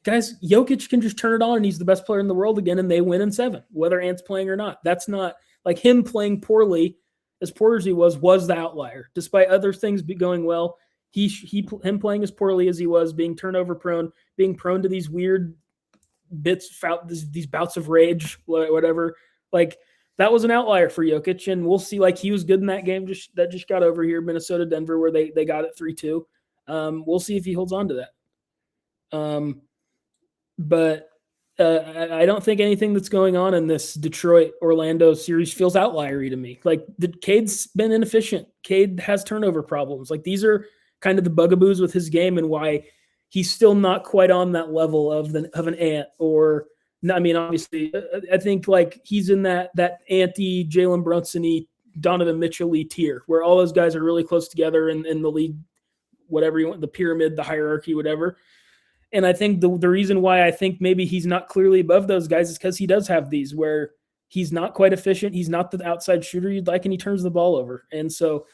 guys, Jokic can just turn it on and he's the best player in the world again, and they win in 7, whether Ant's playing or not. That's not like him playing poorly, as poor as he was the outlier. Despite other things going well, him playing as poorly as he was, being turnover prone, being prone to these weird these bouts of rage, whatever. Like, that was an outlier for Jokic, and we'll see. Like, he was good in that game that just got over here, Minnesota, Denver, where they got it 3-2. We'll see if he holds on to that. But I don't think anything that's going on in this Detroit-Orlando series feels outliery to me. Like, Cade's been inefficient. Cade has turnover problems. Like, these are kind of the bugaboos with his game, and why he's still not quite on that level of an Ant. Or, I mean, obviously, I think, like, he's in that anti-Jalen Brunson-y, Donovan Mitchell-y tier, where all those guys are really close together in the league, whatever you want, the pyramid, the hierarchy, whatever. And I think the reason why I think maybe he's not clearly above those guys is because he does have these where he's not quite efficient. He's not the outside shooter you'd like, and he turns the ball over. And so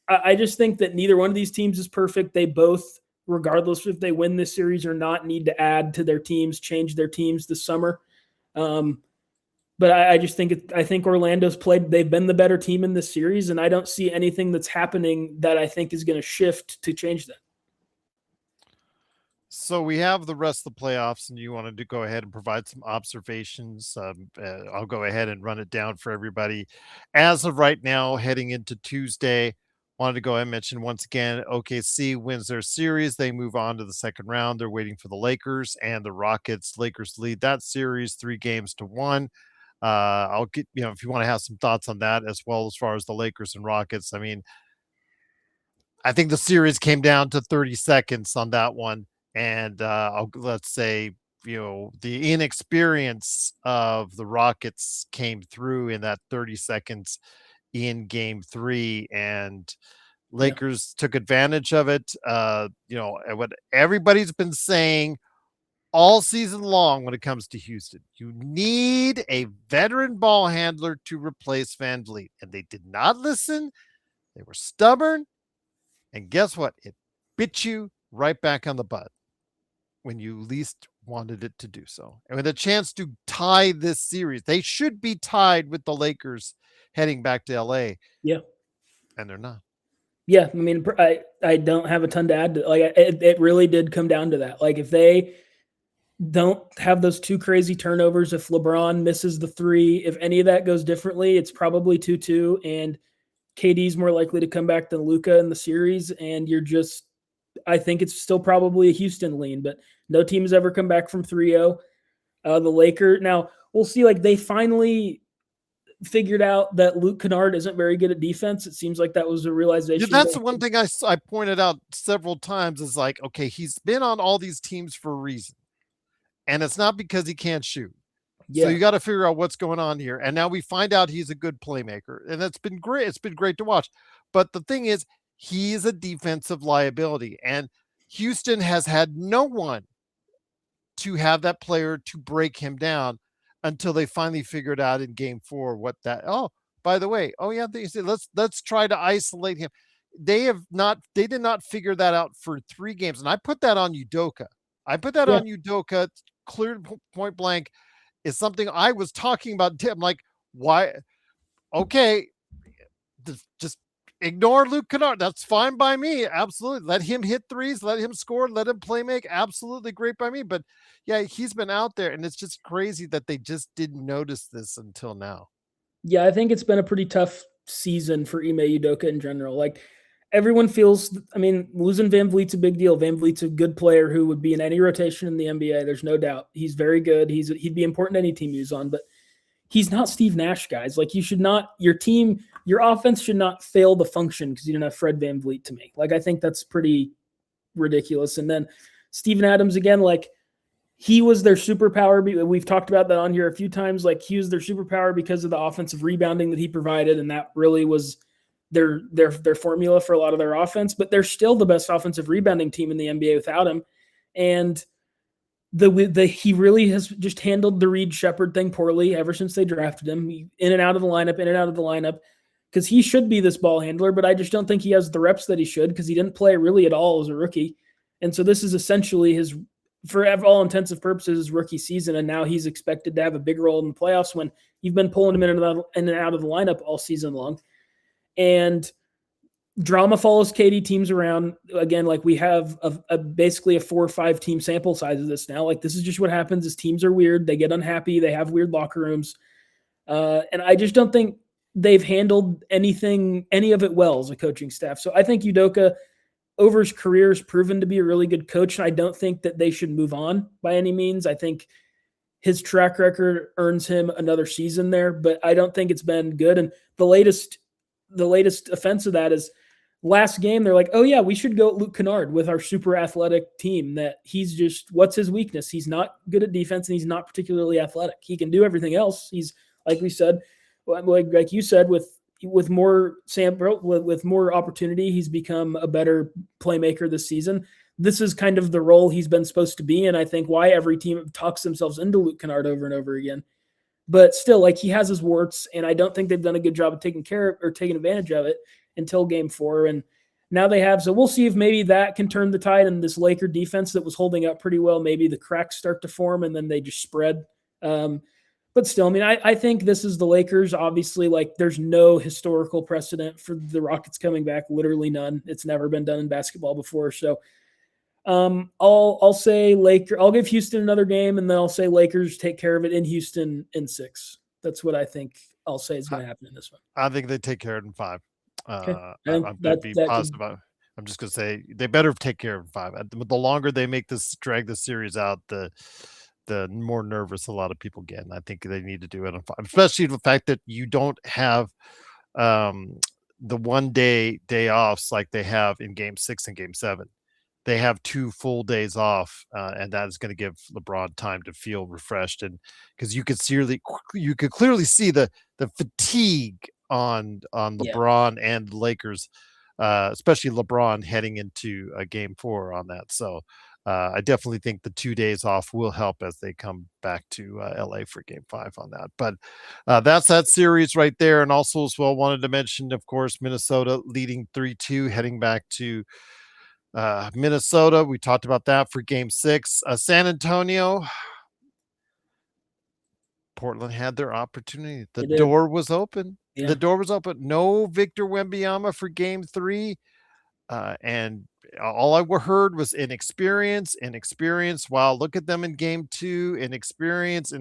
I just think that neither one of these teams is perfect. They both, regardless if they win this series or not, need to add to their teams, change their teams this summer. But I just think I think Orlando's played. They've been the better team in this series, and I don't see anything that's happening that I think is going to shift to change that. So we have the rest of the playoffs, and you wanted to go ahead and provide some observations. I'll go ahead and run it down for everybody. As of right now, heading into Tuesday, wanted to go ahead and mention once again, OKC wins their series. They move on to the second round. They're waiting for the Lakers and the Rockets. Lakers lead that series 3-1. I'll get, if you want to have some thoughts on that as well as far as the Lakers and Rockets. I mean, I think the series came down to 30 seconds on that one. And let's say, the inexperience of the Rockets came through in that 30 seconds in game 3, and Lakers took advantage of it. What everybody's been saying all season long when it comes to Houston, you need a veteran ball handler to replace Van Vliet. And they did not listen. They were stubborn. And guess what? It bit you right back on the butt when you least wanted it to do so. And with a chance to tie this series, they should be tied with the Lakers heading back to LA. Yeah. And they're not. Yeah. I mean, I don't have a ton to add to, like, it really did come down to that. Like, if they don't have those two crazy turnovers, if LeBron misses the 3, if any of that goes differently, it's probably 2-2, and KD's more likely to come back than Luka in the series. And I think it's still probably a Houston lean, but no team has ever come back from 3-0. The Lakers, now we'll see, like, they finally figured out that Luke Kennard isn't very good at defense. It seems like that was a realization. Yeah, that's the one thing I pointed out several times is like, okay, he's been on all these teams for a reason. And it's not because he can't shoot. Yeah. So you got to figure out what's going on here. And now we find out he's a good playmaker. And that's been great. It's been great to watch. But the thing is, he is a defensive liability. And Houston has had no one to have that player to break him down until they finally figured out in game 4 what that. Oh, by the way, they said let's try to isolate him. They did not figure that out for 3 games. And I put that on Udoka. On Udoka, clear point blank, is something I was talking about. I'm like, why? Okay, just ignore Luke Kennard. That's fine by me. Absolutely. Let him hit threes. Let him score. Let him play make. Absolutely great by me. But yeah, he's been out there, and it's just crazy that they just didn't notice this until now. Yeah, I think it's been a pretty tough season for Ime Udoka in general. Like, everyone feels, I mean, losing Van Vliet's a big deal. Van Vliet's a good player who would be in any rotation in the NBA. There's no doubt. He's very good. He'd be important to any team he's on, but he's not Steve Nash, guys. Like, your offense should not fail to function because you didn't have Fred Van Vliet to me. Like, I think that's pretty ridiculous. And then Steven Adams, again, like, he was their superpower. We've talked about that on here a few times. Like, he was their superpower because of the offensive rebounding that he provided, and that really was their formula for a lot of their offense. But they're still the best offensive rebounding team in the NBA without him. And he really has just handled the Reed Shepherd thing poorly ever since they drafted him. In and out of the lineup, because he should be this ball handler, but I just don't think he has the reps that he should because he didn't play really at all as a rookie. And so this is essentially for all intents and purposes, his rookie season, and now he's expected to have a big role in the playoffs when you've been pulling him in and out of the lineup all season long. And drama follows KD teams around. Again, like, we have basically a 4 or 5 team sample size of this now. Like, this is just what happens is teams are weird. They get unhappy. They have weird locker rooms. And I just don't think they've handled any of it well as a coaching staff. So I think Udoka, over his career, has proven to be a really good coach. And I don't think that they should move on by any means. I think his track record earns him another season there, but I don't think it's been good. And the latest offense of that is last game, they're like, oh yeah, we should go Luke Kennard with our super athletic team. That he's just, what's his weakness? He's not good at defense and he's not particularly athletic. He can do everything else. He's, like we said, like you said, with more sample, with more opportunity, he's become a better playmaker this season. This is kind of the role he's been supposed to be in. I think why every team talks themselves into Luke Kennard over and over again. But still, like, he has his warts, and I don't think they've done a good job of taking advantage of it. until game 4. And now they have, so we'll see if maybe that can turn the tide, and this Laker defense that was holding up pretty well, maybe the cracks start to form and then they just spread. But still, I mean, I think this is the Lakers. Obviously, like, there's no historical precedent for the Rockets coming back. Literally none. It's never been done in basketball before. So I'll say Lakers. I'll give Houston another game, and then I'll say Lakers take care of it in Houston in 6. That's what I think I'll say is going to happen in this one. I think they take care of it in 5. Okay. I'm going to be positive. I'm just going to say they better take care of it in 5. The longer they make this, drag the series out, the more nervous a lot of people get. And I think they need to do it on 5, especially the fact that you don't have the 1 day offs like they have in game 6 and game 7. They have 2 full days off, and that is going to give LeBron time to feel refreshed. And because you could clearly see the fatigue on LeBron and the Lakers, especially LeBron heading into game 4 on that. So I definitely think the 2 days off will help as they come back to LA for game 5 on that. But that's that series right there. And also as well, wanted to mention, of course, Minnesota leading 3-2, heading back to Minnesota. We talked about that for game 6. San Antonio, Portland had their opportunity. The door was open. Yeah. The door was open. No Victor Wembanyama for game 3. And all I heard was inexperience. Wow, look at them in game 2, inexperience.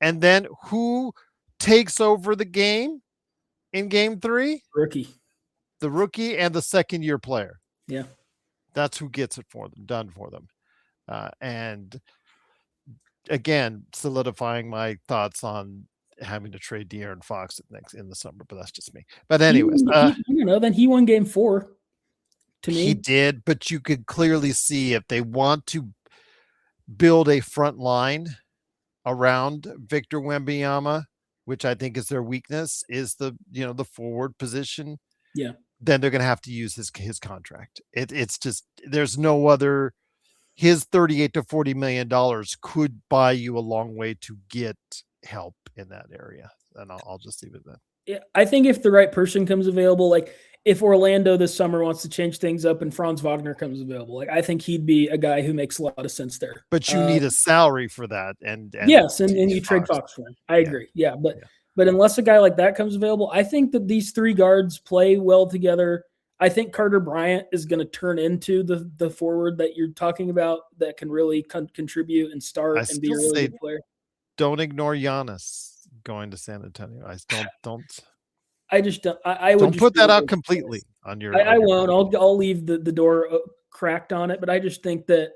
And then who takes over the game in game 3? Rookie. The rookie and the second-year player. Yeah. That's who gets it done for them. And again, solidifying my thoughts on having to trade De'Aaron Fox in the summer, but that's just me. But anyways, then he won game 4. To me, he did, but you could clearly see if they want to build a front line around Victor Wembanyama, which I think is their weakness, is the forward position. Yeah. Then they're going to have to use his contract. It's just, there's no other. His $38 to $40 million could buy you a long way to get help in that area. And I'll just leave it at that. Yeah, I think if the right person comes available, like if Orlando this summer wants to change things up and Franz Wagner comes available, like I think he'd be a guy who makes a lot of sense there. But you need a salary for that. And yes, and you trade Fox for him. I agree. Yeah, but unless a guy like that comes available, I think that these 3 guards play well together. I think Carter Bryant is going to turn into the forward that you're talking about that can really contribute and start and be a really good player. Don't ignore Giannis going to San Antonio. Don't. I just don't. I would don't put that out completely on your. I won't. I'll leave the door cracked on it, but I just think that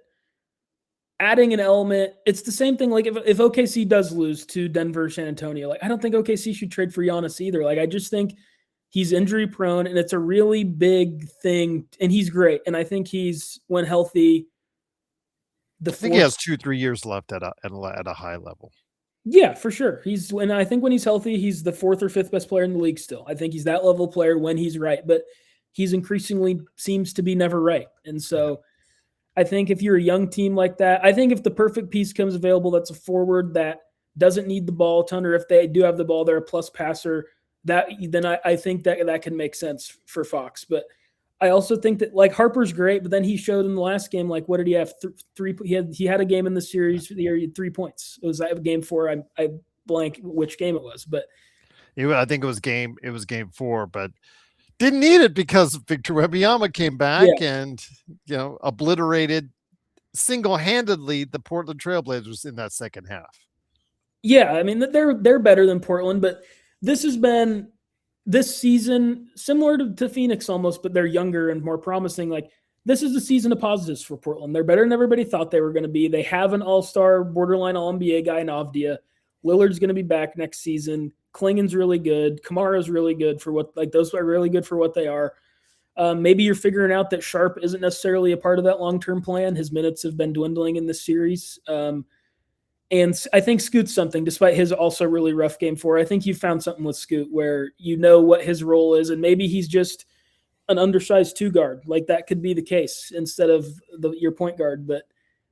adding an element, it's the same thing. Like if OKC does lose to Denver, San Antonio, like I don't think OKC should trade for Giannis either. Like I just think he's injury prone, and it's a really big thing. And he's great, and I think he's when healthy. I think he has 2-3 years left at a high level. Yeah, for sure. I think when he's healthy, he's the 4th or 5th best player in the league still. I think he's that level player when he's right, but he's increasingly seems to be never right. And so I think if you're a young team like that, I think if the perfect piece comes available, that's a forward that doesn't need the ball a ton, or if they do have the ball, they're a plus passer, then I think that can make sense for Fox. But I also think that like Harper's great, but then he showed in the last game, like, what did he have? 3. He had a game in the series he had 3 points. It was game 4. I blank which game it was, but I think it was game 4, but didn't need it because Victor Wembanyama came back and obliterated single-handedly the Portland Trailblazers in that second half. Yeah, I mean they're better than Portland, but this has been. This season, similar to Phoenix almost, but they're younger and more promising. Like this is the season of positives for Portland. They're better than everybody thought they were going to be. They have an all-star, borderline all-NBA guy in Avdia. Lillard's going to be back next season. Klingon's really good. Kamara's really good for those are really good for what they are. Maybe you're figuring out that Sharp isn't necessarily a part of that long-term plan. His minutes have been dwindling in this series. And I think Scoot's something, despite his also really rough game 4. I think you found something with Scoot where you know what his role is, and maybe he's just an undersized 2 guard. Like that could be the case instead of your point guard. But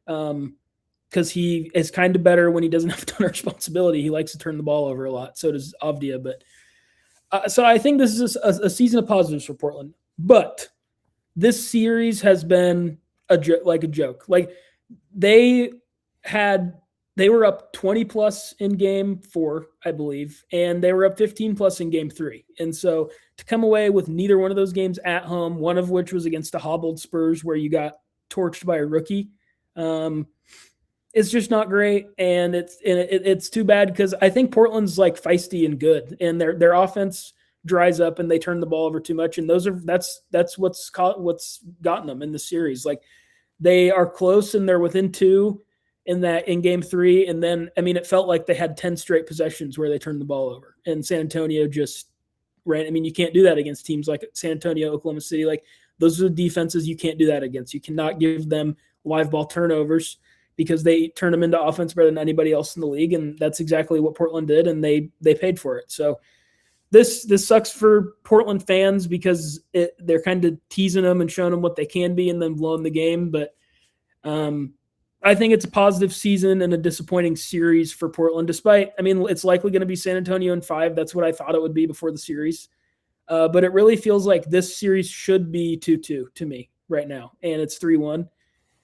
because he is kind of better when he doesn't have a ton of responsibility. He likes to turn the ball over a lot. So does Avdia. But So I think this is a season of positives for Portland, but this series has been like a joke. Like they had they were up 20 plus in game 4, I believe, and they were up 15 plus in game 3. And so to come away with neither one of those games at home, one of which was against the hobbled Spurs where you got torched by a rookie, it's just not great. And it's too bad because I think Portland's like feisty and good, and their offense dries up and they turn the ball over too much. And that's what's gotten them in the series. Like they are close and they're within 2 in game 3. And then, I mean, it felt like they had 10 straight possessions where they turned the ball over, and San Antonio just ran. I mean, you can't do that against teams like San Antonio, Oklahoma City. Like those are the defenses you can't do that against. You cannot give them live ball turnovers because they turn them into offense better than anybody else in the league. And that's exactly what Portland did. And they paid for it. So this sucks for Portland fans because they're kind of teasing them and showing them what they can be and then blowing the game. But I think it's a positive season and a disappointing series for Portland, despite, I mean, it's likely going to be San Antonio in 5. That's what I thought it would be before the series. But it really feels like this series should be 2-2 to me right now. And it's 3-1.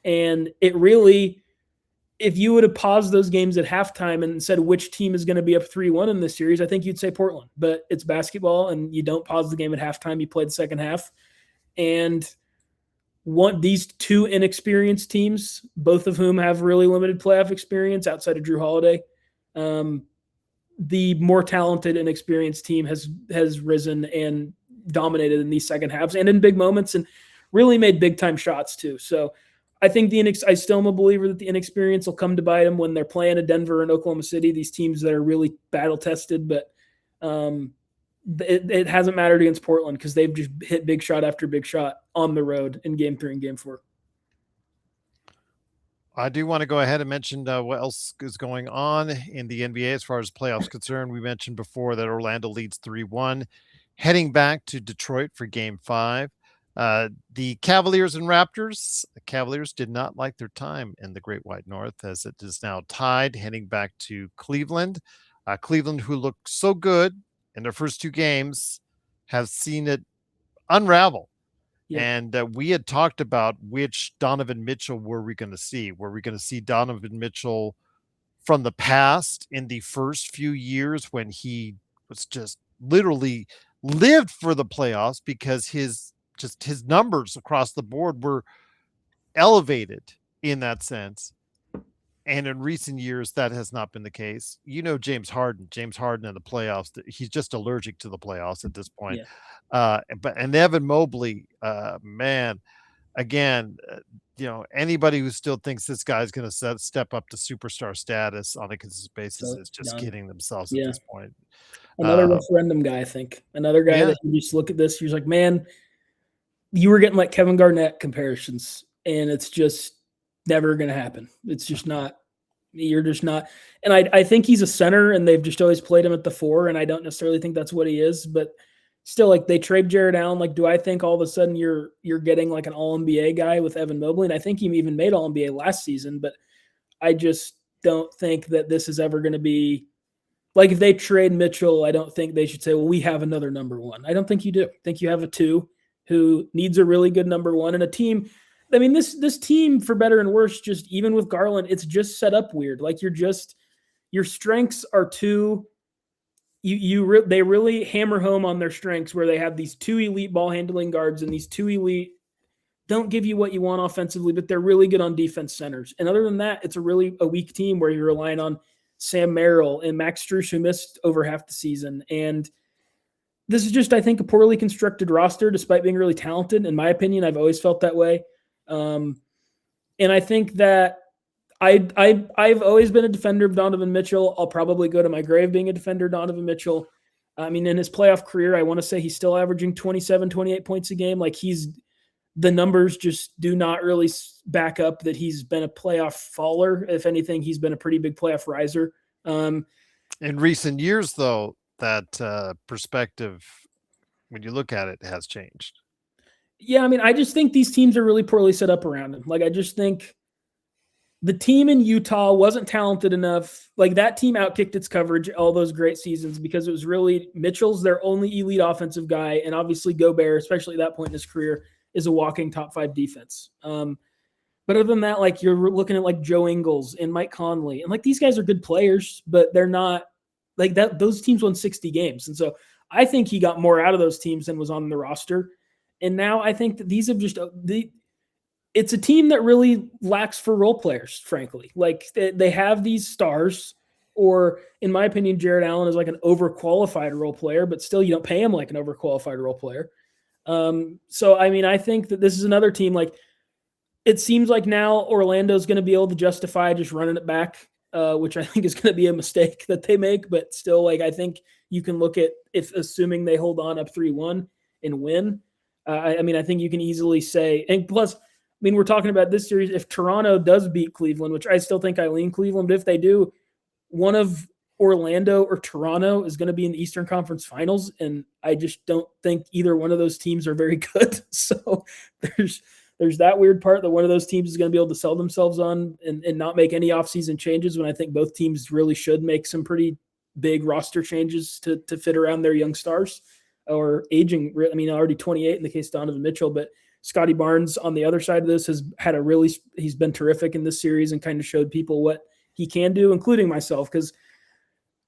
And it really, if you would have paused those games at halftime and said which team is going to be up 3-1 in this series, I think you'd say Portland. But it's basketball, and you don't pause the game at halftime. You play the second half. And these two inexperienced teams, both of whom have really limited playoff experience outside of Drew Holiday, the more talented and experienced team has risen and dominated in these second halves and in big moments and really made big time shots too. So I think I still am a believer that the inexperience will come to bite them when they're playing a Denver and Oklahoma City, these teams that are really battle tested. But it hasn't mattered against Portland because they've just hit big shot after big shot on the road in game 3 and game 4. I do want to go ahead and mention what else is going on in the NBA as far as playoffs concerned. We mentioned before that Orlando leads 3-1, heading back to Detroit for game 5. The Cavaliers and Raptors. The Cavaliers did not like their time in the Great White North as it is now tied, heading back to Cleveland. Cleveland, who looked so good in their first 2 games, have seen it unravel. Yeah. And we had talked about which Donovan Mitchell were we going to see. Were we going to see Donovan Mitchell from the past in the first few years when he was just literally lived for the playoffs because his numbers across the board were elevated in that sense. And in recent years, that has not been the case. James Harden in the playoffs, he's just allergic to the playoffs at this point. Yeah. And Evan Mobley, man, again, anybody who still thinks this guy's going to step up to superstar status on a consistent basis is just kidding themselves at this point. Another referendum guy, I think. Another guy that you just look at this, you're like, man, you were getting like Kevin Garnett comparisons, and it's just never going to happen. It's just not. You're just not. And I think he's a center, and they've just always played him at the 4, and I don't necessarily think that's what he is. But still, like, they trade Jared Allen. Like, do I think all of a sudden you're getting like an All-NBA guy with Evan Mobley? And I think he even made All-NBA last season. But I just don't think that this is ever going to be – like, if they trade Mitchell, I don't think they should say, well, we have another number 1. I don't think you do. I think you have a 2 who needs a really good number 1 and a team – I mean, this team, for better and worse, just even with Garland, it's just set up weird. Like your strengths are too. They really hammer home on their strengths where they have these 2 elite ball handling guards and these 2 elite don't give you what you want offensively, but they're really good on defense centers. And other than that, it's a weak team where you're relying on Sam Merrill and Max Strus, who missed over half the season. And this is just, I think, a poorly constructed roster, despite being really talented. In my opinion, I've always felt that way. And I think that I've always been a defender of Donovan Mitchell. I'll probably go to my grave being a defender of Donovan Mitchell. I mean, in his playoff career, I want to say he's still averaging 27, 28 points a game. Like the numbers just do not really back up that he's been a playoff faller. If anything, he's been a pretty big playoff riser. In recent years, though, that perspective, when you look at it, has changed. Yeah, I mean, I just think these teams are really poorly set up around him. Like, I just think the team in Utah wasn't talented enough. Like that team outkicked its coverage all those great seasons because it was really Mitchell's their only elite offensive guy, and obviously Gobert, especially at that point in his career, is a walking top 5 defense. But other than that, like you're looking at like Joe Ingles and Mike Conley, and like these guys are good players, but they're not like that. Those teams won 60 games, and so I think he got more out of those teams than was on the roster. And now I think that these have just it's a team that really lacks for role players, frankly. Like they have these stars, or in my opinion, Jared Allen is like an overqualified role player, but still you don't pay him like an overqualified role player. So, I mean, I think that this is another team like it seems like now Orlando's going to be able to justify just running it back, which I think is going to be a mistake that they make. But still, like I think you can look at if assuming they hold on up 3-1 and win. I mean, I think you can easily say, and plus, I mean, we're talking about this series. If Toronto does beat Cleveland, which I still think I lean Cleveland, but if they do, one of Orlando or Toronto is going to be in the Eastern Conference Finals, and I just don't think either one of those teams are very good. So there's that weird part that one of those teams is going to be able to sell themselves on and not make any offseason changes when I think both teams really should make some pretty big roster changes to fit around their young stars or aging. I mean, already 28 in the case of Donovan Mitchell, but Scotty Barnes on the other side of this has had he's been terrific in this series and kind of showed people what he can do, including myself, because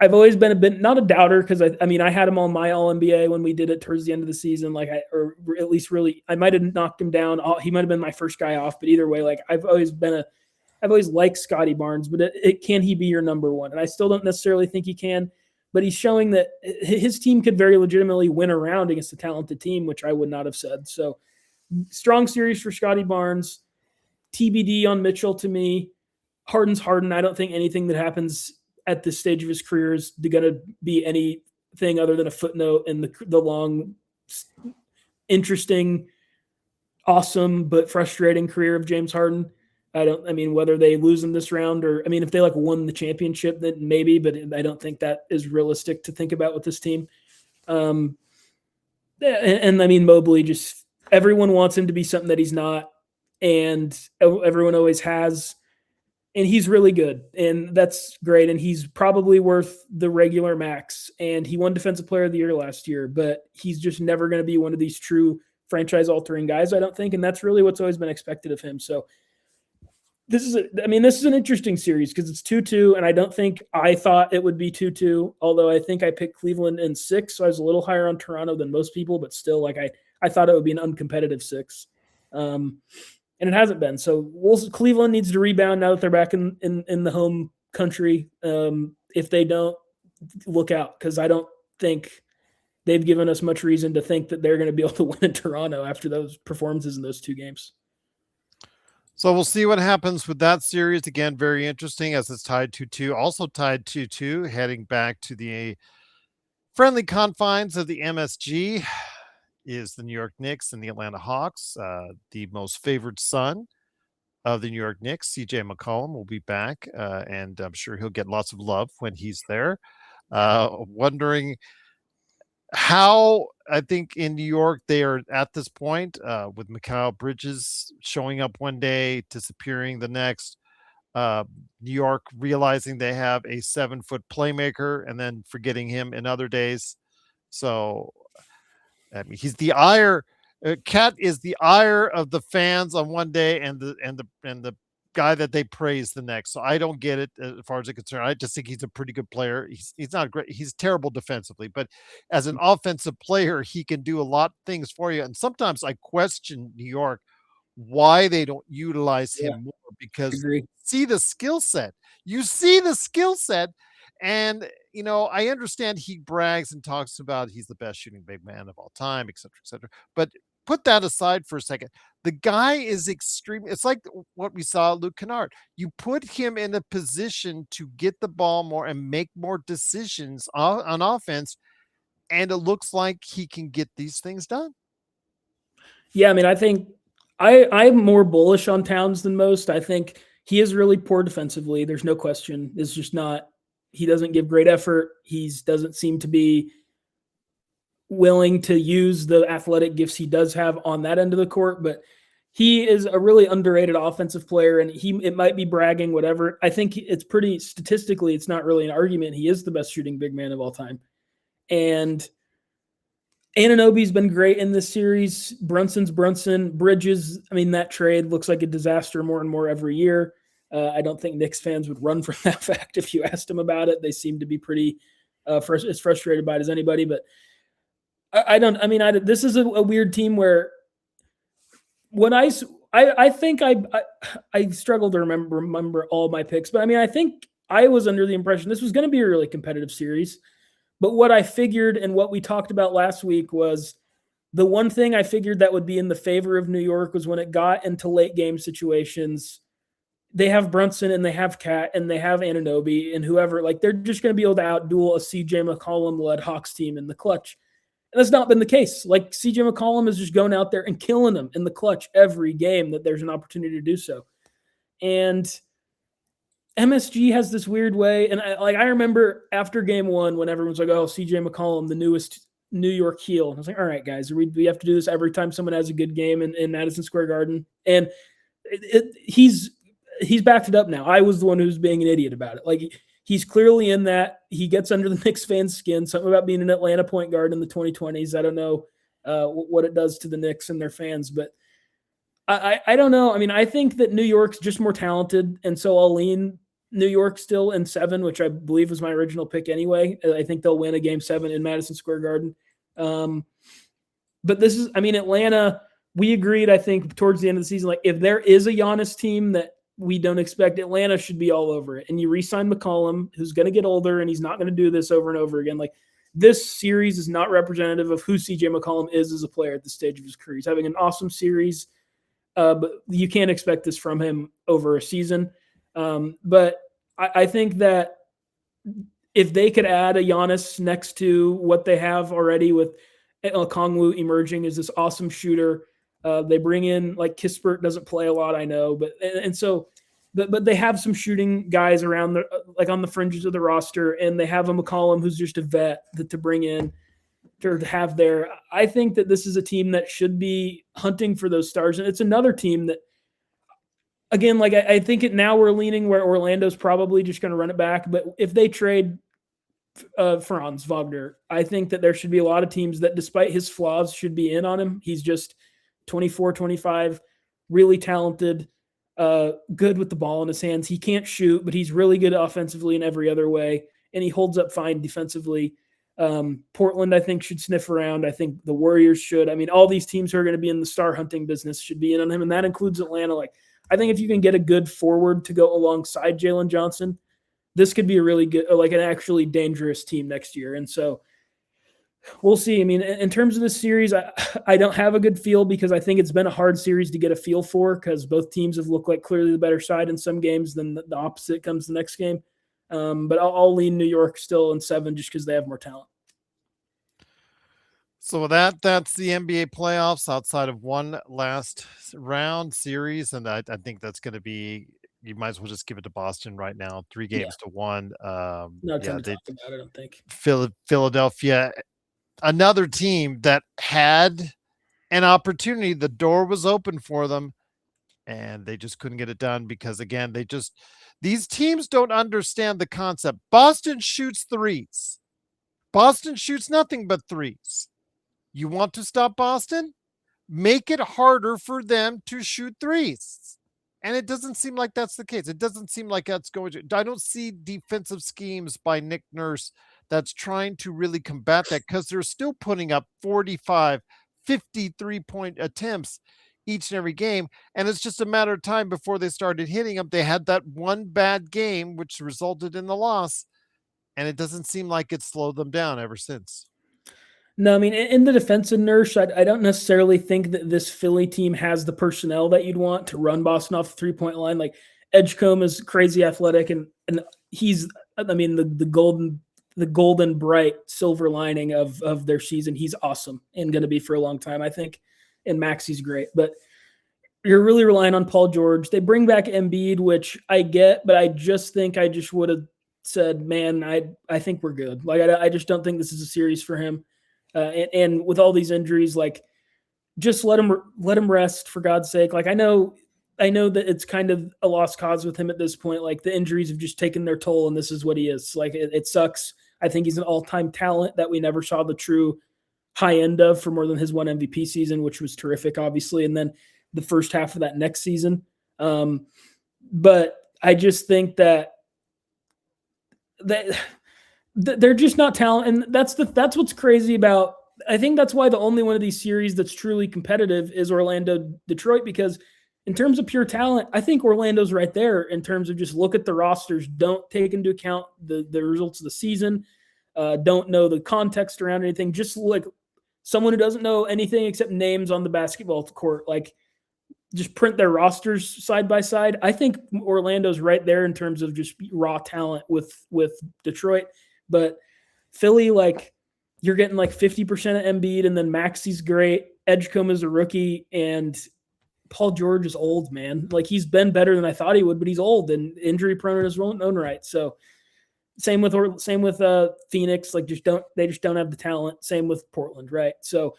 I've always been a bit, not a doubter, because I mean, I had him on my All-NBA when we did it towards the end of the season. Like or at least really, I might have knocked him down. He might have been my first guy off, but either way, like I've always liked Scotty Barnes, but can he be your number one? And I still don't necessarily think he can, but he's showing that his team could very legitimately win a round against a talented team, which I would not have said. So strong series for Scotty Barnes. TBD on Mitchell to me. Harden's Harden. I don't think anything that happens at this stage of his career is going to be anything other than a footnote in the long, interesting, awesome, but frustrating career of James Harden. I mean, whether they lose in this round or, I mean, if they like won the championship, then maybe, but I don't think that is realistic to think about with this team. And I mean, Mobley just, everyone wants him to be something that he's not. And everyone always has. And he's really good, and that's great. And he's probably worth the regular max. And he won Defensive Player of the Year last year, but he's just never going to be one of these true franchise-altering guys, I don't think. And that's really what's always been expected of him. So this is an interesting series because it's 2-2, and I don't think I thought it would be 2-2. Although I think I picked Cleveland in 6, so I was a little higher on Toronto than most people, but still, like I thought it would be an uncompetitive 6. And it hasn't been. So Cleveland needs to rebound now that they're back in the home country. If they don't, look out, because I don't think they've given us much reason to think that they're going to be able to win in Toronto after those performances in those 2 games. So we'll see what happens with that series. Again, very interesting as it's tied 2-2. Also tied 2-2, heading back to the friendly confines of the MSG. Is the New York Knicks and the Atlanta Hawks. The most favored son of the New York Knicks, CJ McCollum, will be back, and I'm sure he'll get lots of love when he's there. Wondering how, I think in New York they are at this point with Mikal Bridges showing up one day, disappearing the next. New York realizing they have a 7-foot playmaker and then forgetting him in other days. So I mean, he's the ire. Cat is the ire of the fans on one day, and the guy that they praise the next. So I don't get it as far as I'm concerned. I just think he's a pretty good player. He's not great. He's terrible defensively, but as an offensive player, he can do a lot of things for you. And sometimes I question New York why they don't utilize him more, because see the skill set. You see the skill set. And, I understand he brags and talks about he's the best shooting big man of all time, et cetera, et cetera. But put that aside for a second. The guy is extreme. It's like what we saw Luke Kennard. You put him in a position to get the ball more and make more decisions on offense, and it looks like he can get these things done. Yeah, I mean, I think I'm more bullish on Towns than most. I think he is really poor defensively. There's no question. It's just not. He doesn't give great effort. He doesn't seem to be willing to use the athletic gifts he does have on that end of the court. But he is a really underrated offensive player, and it might be bragging, whatever. I think it's pretty statistically, it's not really an argument. He is the best shooting big man of all time. And Anunoby's been great in this series. Brunson's Brunson. Bridges, I mean, that trade looks like a disaster more and more every year. I don't think Knicks fans would run from that fact if you asked them about it. They seem to be pretty as frustrated by it as anybody. But this is a weird team where when I think I struggle to remember all my picks. But I mean, I think I was under the impression this was going to be a really competitive series. But what I figured and what we talked about last week was the one thing I figured that would be in the favor of New York was when it got into late game situations, they have Brunson and they have Cat and they have Anunoby and whoever, like they're just going to be able to outduel a CJ McCollum-led Hawks team in the clutch. And that's not been the case. Like CJ McCollum is just going out there and killing them in the clutch every game that there's an opportunity to do so. And MSG has this weird way, and I remember after game one when everyone's like, "Oh, CJ McCollum, the newest New York heel," and I was like, "All right, guys, we have to do this every time someone has a good game in Madison Square Garden." And he's backed it up now. I was the one who's being an idiot about it. Like he's clearly in that. He gets under the Knicks fans' skin. Something about being an Atlanta point guard in the 2020s. I don't know what it does to the Knicks and their fans, but I don't know. I mean, I think that New York's just more talented, and so I'll lean New York still in 7, which I believe was my original pick anyway. I think they'll win a game 7 in Madison Square Garden. But this is, I mean, Atlanta, we agreed, I think, towards the end of the season, like if there is a Giannis team that we don't expect, Atlanta should be all over it. And you re-sign McCollum, who's going to get older, and he's not going to do this over and over again. Like this series is not representative of who CJ McCollum is as a player at this stage of his career. He's having an awesome series, but you can't expect this from him over a season. But I think that if they could add a Giannis next to what they have already with Okongwu emerging as this awesome shooter, they bring in like Kispert doesn't play a lot, I know, but they have some shooting guys around like on the fringes of the roster, and they have a McCollum who's just a vet to bring in to have there. I think that this is a team that should be hunting for those stars, and it's another team that. Again, like I think now we're leaning where Orlando's probably just going to run it back. But if they trade Franz Wagner, I think that there should be a lot of teams that, despite his flaws, should be in on him. He's just 24, 25, really talented, good with the ball in his hands. He can't shoot, but he's really good offensively in every other way, and he holds up fine defensively. Portland, I think, should sniff around. I think the Warriors should. I mean, all these teams who are going to be in the star hunting business should be in on him, and that includes Atlanta. Like, I think if you can get a good forward to go alongside Jalen Johnson, this could be a really good, like an actually dangerous team next year. And so we'll see. I mean, in terms of this series, I don't have a good feel because I think it's been a hard series to get a feel for because both teams have looked like clearly the better side in some games, then the opposite comes the next game. But I'll lean New York still in 7 just because they have more talent. So that's the NBA playoffs outside of one last round series. And I think that's going to be, you might as well just give it to Boston right now. 3 games to 1. No time to talk about it, I don't think. Philadelphia, another team that had an opportunity. The door was open for them and they just couldn't get it done because, again, these teams don't understand the concept. Boston shoots threes. Boston shoots nothing but threes. You want to stop Boston? Make it harder for them to shoot threes. And it doesn't seem like that's the case. It doesn't seem like that's going to. I don't see defensive schemes by Nick Nurse that's trying to really combat that because they're still putting up 45, 53-point attempts each and every game. And it's just a matter of time before they started hitting them. They had that one bad game, which resulted in the loss. And it doesn't seem like it slowed them down ever since. No, I mean, in the defense of Nurse, I don't necessarily think that this Philly team has the personnel that you'd want to run Boston off the three-point line. Like, Edgecombe is crazy athletic, and he's, I mean, the golden bright silver lining of their season. He's awesome and going to be for a long time, I think. And Maxi's great. But you're really relying on Paul George. They bring back Embiid, which I get, but I just think I just would have said, man, I think we're good. Like, I just don't think this is a series for him. And with all these injuries, like just let him rest for God's sake. Like I know that it's kind of a lost cause with him at this point. Like the injuries have just taken their toll, and this is what he is. Like it sucks. I think he's an all-time talent that we never saw the true high end of for more than his one MVP season, which was terrific, obviously, and then the first half of that next season. But I just think that they're just not talented, and that's what's crazy about. I think that's why the only one of these series that's truly competitive is Orlando Detroit, because in terms of pure talent, I think Orlando's right there in terms of just look at the rosters, don't take into account the results of the season, don't know the context around anything, just like someone who doesn't know anything except names on the basketball court, like just print their rosters side by side. I think Orlando's right there in terms of just raw talent with Detroit, but Philly, like you're getting like 50% of Embiid, and then Maxi's great. Edgecombe is a rookie, and Paul George is old, man. Like he's been better than I thought he would, but he's old and injury prone in his own right. So same with Phoenix. Like they just don't have the talent. Same with Portland, right? So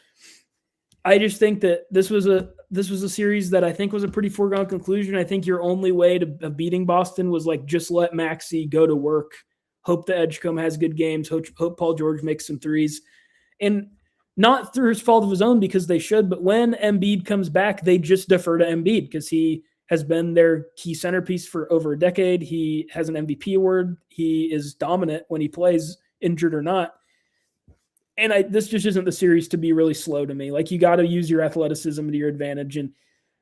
I just think that this was a series that I think was a pretty foregone conclusion. I think your only way of beating Boston was like just let Maxey go to work, hope the Edgecombe has good games, hope Paul George makes some threes, and not through his fault of his own because they should. But when Embiid comes back, they just defer to Embiid because he has been their key centerpiece for over a decade. He has an MVP award. He is dominant when he plays, injured or not. And this just isn't the series to be really slow to me. Like you got to use your athleticism to your advantage. And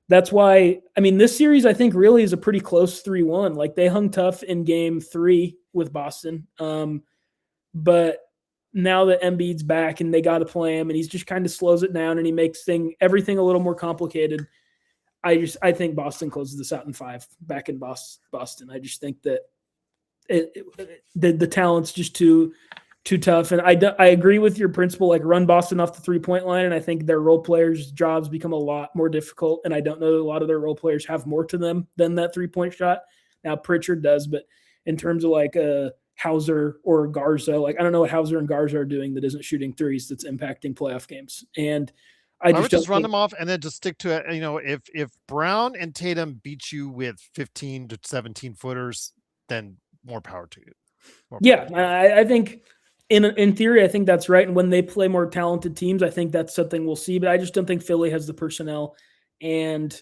that's why, I mean, this series I think really is a pretty close 3-1. Like they hung tough in game 3 with Boston. But now that Embiid's back and they got to play him and he's just kind of slows it down and he makes everything a little more complicated. I think Boston closes this out in 5 back in Boston. I just think that the talent's just too tough. And I agree with your principle, like run Boston off the 3-point line. And I think their role players' jobs become a lot more difficult. And I don't know that a lot of their role players have more to them than that 3-point shot. Now Pritchard does, but in terms of like Hauser or Garza, like I don't know what Hauser and Garza are doing that isn't shooting threes that's impacting playoff games. And I would just run them off and then just stick to it. You know, if Brown and Tatum beat you with 15 to 17 footers, then more power to you. I think in theory, I think that's right. And when they play more talented teams, I think that's something we'll see. But I just don't think Philly has the personnel. And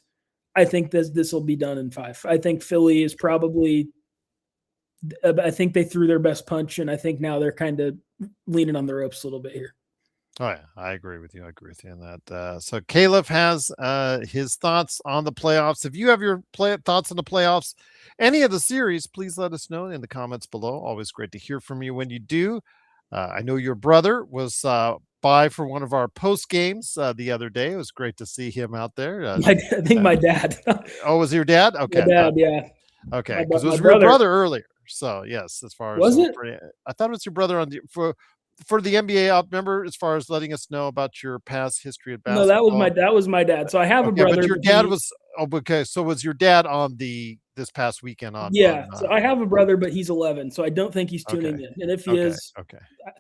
I think this will be done in 5. I think Philly is probably – I think they threw their best punch, and I think now they're kind of leaning on the ropes a little bit here. Oh, yeah, I agree with you. On that. So Calif has his thoughts on the playoffs. If you have your thoughts on the playoffs, any of the series, please let us know in the comments below. Always great to hear from you when you do. I know your brother was by for one of our post games the other day. It was great to see him out there. I think my dad. Oh, was it your dad? Okay. My dad, yeah. Okay, because it was your brother earlier. So yes, as far as was it? I thought it was your brother on for the NBA up. Remember, as far as letting us know about your past history at basketball. No, that was my dad. So I have a brother. But your dad was okay. So was your dad on this past weekend on? Yeah. So I have a brother, but he's 11, so I don't think he's tuning in. And if he is,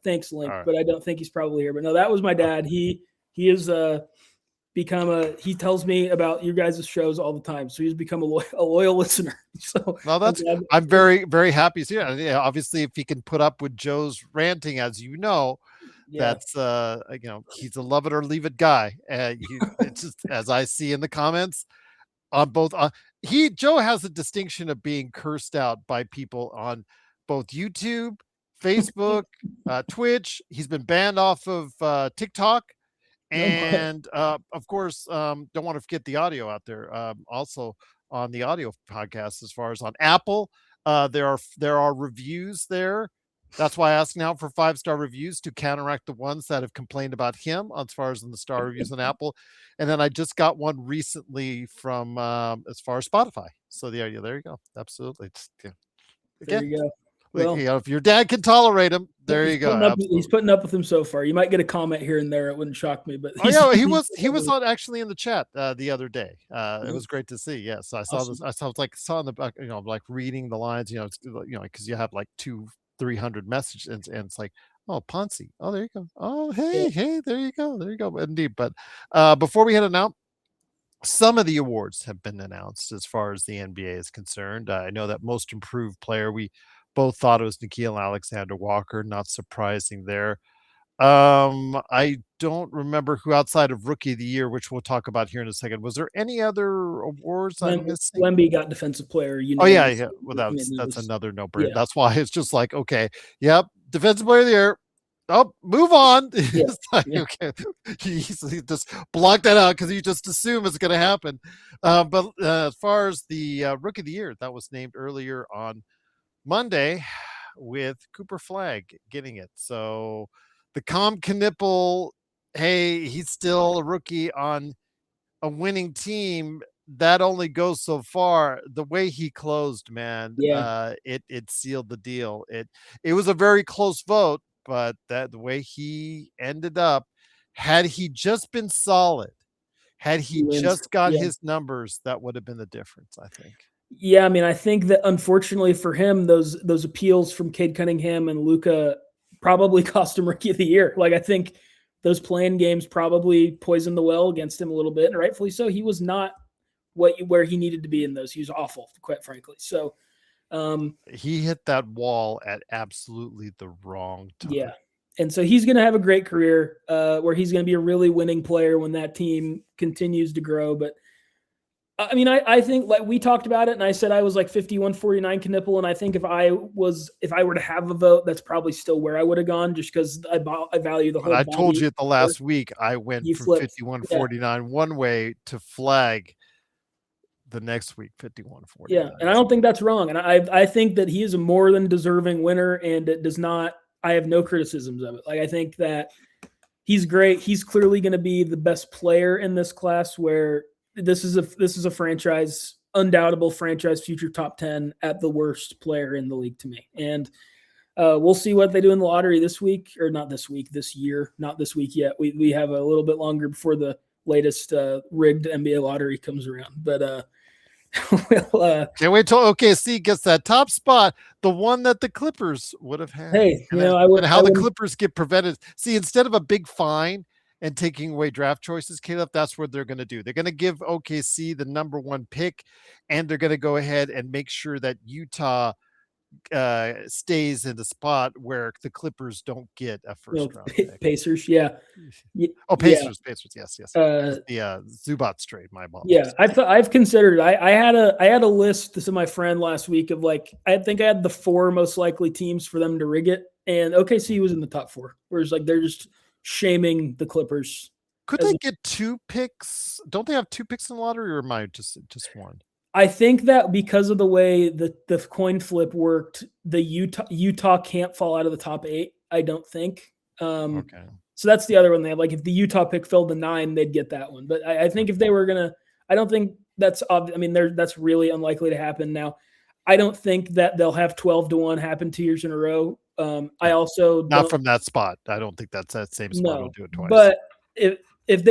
thanks, Link. Right. But I don't think he's probably here. But no, that was my dad. He is become he tells me about you guys' shows all the time. So he's become a loyal listener. So well, I'm very, very happy to hear. Yeah, obviously, if he can put up with Joe's ranting, as you know, that's he's a love it or leave it guy. It's just as I see in the comments on both. Joe has a distinction of being cursed out by people on both YouTube, Facebook, Twitch. He's been banned off of TikTok. And of course, don't want to forget the audio out there. Also on the audio podcast, as far as on Apple, there are reviews there. That's why I ask now for 5-star reviews to counteract the ones that have complained about him as far as in the star reviews on Apple. And then I just got one recently from as far as Spotify. So there you go. Absolutely. There you go. Well, if your dad can tolerate him, there you go. He's putting up with him so far. You might get a comment here and there. It wouldn't shock me, but he was on actually in the chat the other day. It was great to see. Yes, I saw awesome. This. I saw in the back, like reading the lines. Because you have like 200-300 messages, and it's like, Oh, Poncy. Oh, there you go. Oh, Yeah. hey, there you go. There you go. Indeed. But before we head on out, some of the awards have been announced as far as the NBA is concerned. I know that most improved player, we both thought it was Nikhil Alexander Walker. Not surprising there. I don't remember who outside of Rookie of the Year, which we'll talk about here in a second. Was there any other awards I'm missing? Wemby got defensive player Oh yeah, unanimous. yeah. Well, I mean, it that's was another no brainer. yeah, That's why it's just like, okay, yep, defensive player of the year. Oh, move on. yeah, It's like, yeah, okay, you easily just block that out because you just assume it's going to happen. But as far as the rookie of the year, that was named earlier on Monday with Cooper Flag getting it. So the Com Knipple, hey, he's still a rookie on a winning team. That only goes so far. The way he closed, man, yeah. it sealed the deal. It was a very close vote, but that the way he ended up, had he just been solid, had He he wins. just got Yeah. his numbers, that would have been the difference, I think. Yeah, I mean, I think that unfortunately for him, those appeals from Cade Cunningham and Luca probably cost him Rookie of the Year. Like I think those playing games probably poisoned the well against him a little bit, and rightfully so. He was not where he needed to be in those. He was awful, quite frankly. So He hit that wall at absolutely the wrong yeah, time. and so he's going to have a great career where he's going to be a really winning player when that team continues to grow. But I mean, I think like we talked about it, and I said I was like 51-49 Knipple, and I think if I were to have a vote, that's probably still where I would have gone, just because I value the But whole I told body. you at the last week, I went You from flipped, yeah, 51-49 one way to Flag the next week, yeah, 51-49. and I don't think that's wrong, and I think that he is a more than deserving winner, and it does not. I have no criticisms of it. Like I think that he's great. He's clearly going to be the best player in this class. Where this is a franchise, undoubtable franchise future top 10 at the worst player in the league to me. And we'll see what they do in the lottery this week, or not this week, this year, not this week yet. We have a little bit longer before the latest rigged NBA lottery comes around. But Can't wait till OKC gets that top spot, the one that the Clippers would have had. hey, you know, I would And I how the would Clippers get prevented. See, instead of a big fine and taking away draft choices, Caleb, that's what they're going to do. They're going to give OKC the number one pick, and they're going to go ahead and make sure that Utah stays in the spot where the Clippers don't get a first round pick. Pacers, yeah, Oh, yeah. Pacers. Yes. Uh, The Zubats trade. My Yeah, apologies. I've considered. I had a list. This is my friend last week of like I think I had the four most likely teams for them to rig it, and OKC was in the top four. Whereas like they're just shaming the Clippers. Could As they a, get two picks? Don't they have two picks in the lottery, or am I just one? I think that because of the way the coin flip worked, the Utah can't fall out of the top eight. I don't think. Okay. So that's the other one they have. Like if the Utah pick fell to 9, they'd get that one. But I think if they were gonna, I don't think that's. I mean, that's really unlikely to happen now. I don't think that they'll have 12-1 happen 2 years in a row. I No, also not don't from that spot. I don't think that's that same spot will know. do it twice. But if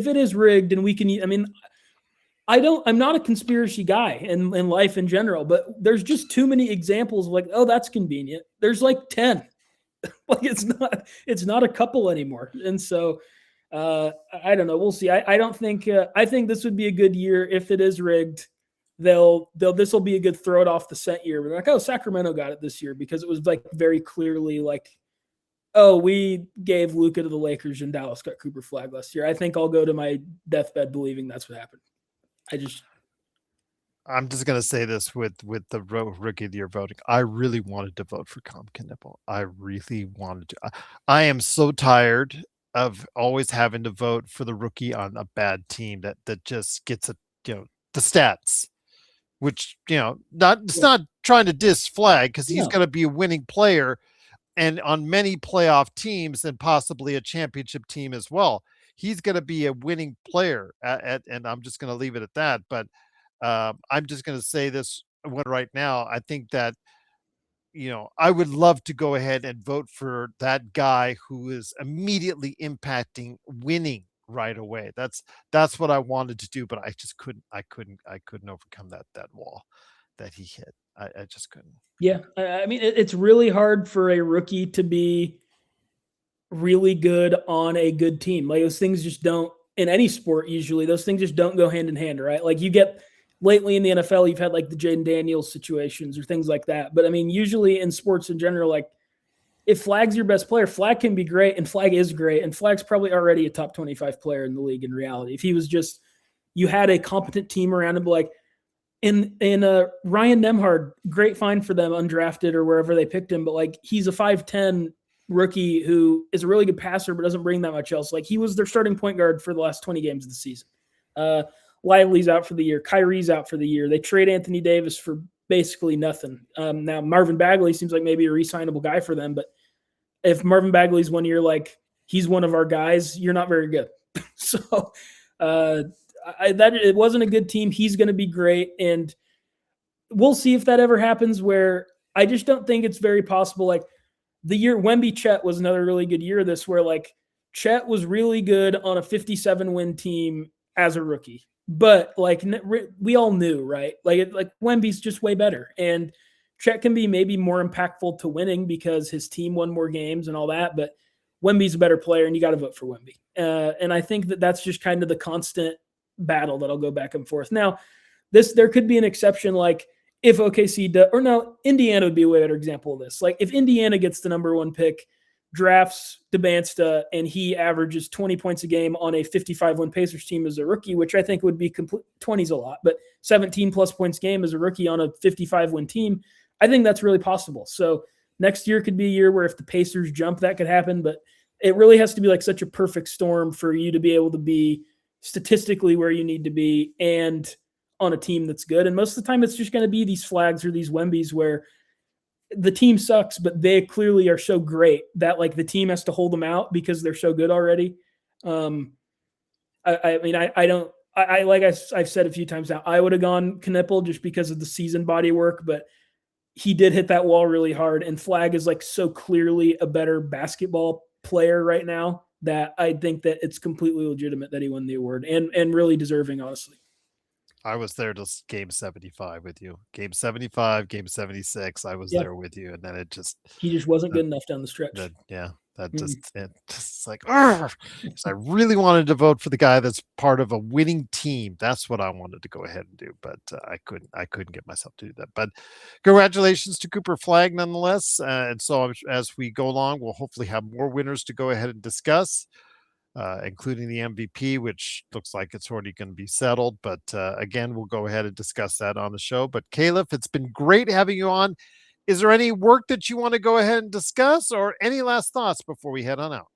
it is rigged and we can, I mean, I'm not a conspiracy guy in life in general, but there's just too many examples of like, oh, that's convenient. There's like 10. Like it's not a couple anymore. And so I don't know. We'll see. I don't think I think this would be a good year if it is rigged. They'll this will be a good throw it off the scent year. But like, oh, Sacramento got it this year because it was like very clearly like, oh, we gave Luca to the Lakers and Dallas got Cooper Flag last year. I think I'll go to my deathbed believing that's what happened. I'm just gonna say this with the rookie of the year voting. I really wanted to vote for Com Knipple. I really wanted to. I am so tired of always having to vote for the rookie on a bad team that just gets the stats, which not it's Yeah. not trying to diss Flag because he's No. going to be a winning player and on many playoff teams and possibly a championship team as well. He's going to be a winning player, and I'm just going to leave it at that. But I'm just going to say this one right now. I think that I would love to go ahead and vote for that guy who is immediately impacting winning right away. That's what I wanted to do, but I just couldn't. I couldn't overcome that wall that he hit. I just couldn't. Yeah, I mean, it's really hard for a rookie to be really good on a good team. Like those things just don't in any sport. Usually, those things just don't go hand in hand, right? Like you get lately in the NFL, you've had like the Jaden Daniels situations or things like that. But I mean, usually in sports in general, like if Flag's your best player, Flag can be great, and Flag is great, and Flag's probably already a top 25 player in the league in reality. If he was just, you had a competent team around him, like in Ryan Nemhard, great find for them, undrafted or wherever they picked him, but like he's a 5'10" rookie who is a really good passer but doesn't bring that much else. Like he was their starting point guard for the last 20 games of the season. Lively's out for the year. Kyrie's out for the year. They trade Anthony Davis for basically nothing. Now Marvin Bagley seems like maybe a re-signable guy for them, but if Marvin Bagley's 1 year, like he's one of our guys, you're not very good. So it wasn't a good team. He's going to be great, and we'll see if that ever happens. Where I just don't think it's very possible. Like the year Wemby Chet was another really good year. This where like Chet was really good on a 57 win team as a rookie, but like we all knew, right? Like Wemby's just way better, and Chet can be maybe more impactful to winning because his team won more games and all that. But Wemby's a better player, and you got to vote for Wemby. And I think that's just kind of the constant battle that'll go back and forth. Now, there could be an exception, like if OKC or no, Indiana would be a way better example of this. Like if Indiana gets the number 1 pick, drafts DeBansta, and he averages 20 points a game on a 55-win Pacers team as a rookie, which I think would be 20's a lot, but 17 plus points game as a rookie on a 55-win team, I think that's really possible. So next year could be a year where if the Pacers jump, that could happen, but it really has to be like such a perfect storm for you to be able to be statistically where you need to be and on a team that's good. And most of the time it's just going to be these Flags or these Wembys where the team sucks, but they clearly are so great that like the team has to hold them out because they're so good already. I mean, I've said a few times now, I would have gone Knipple just because of the season body work, but he did hit that wall really hard, and Flag is like so clearly a better basketball player right now that I think that it's completely legitimate that he won the award and really deserving, honestly. I was there to game 75 with you. Game 75, game 76. I was there with you. And then he just wasn't good enough down the stretch. Just like, I really wanted to vote for the guy that's part of a winning team. That's what I wanted to go ahead and do, but I couldn't get myself to do that. But congratulations to Cooper Flag nonetheless. And so as we go along, we'll hopefully have more winners to go ahead and discuss, including the MVP, which looks like it's already going to be settled. But again, we'll go ahead and discuss that on the show. But Calif, it's been great having you on. Is there any work that you want to go ahead and discuss, or any last thoughts before we head on out?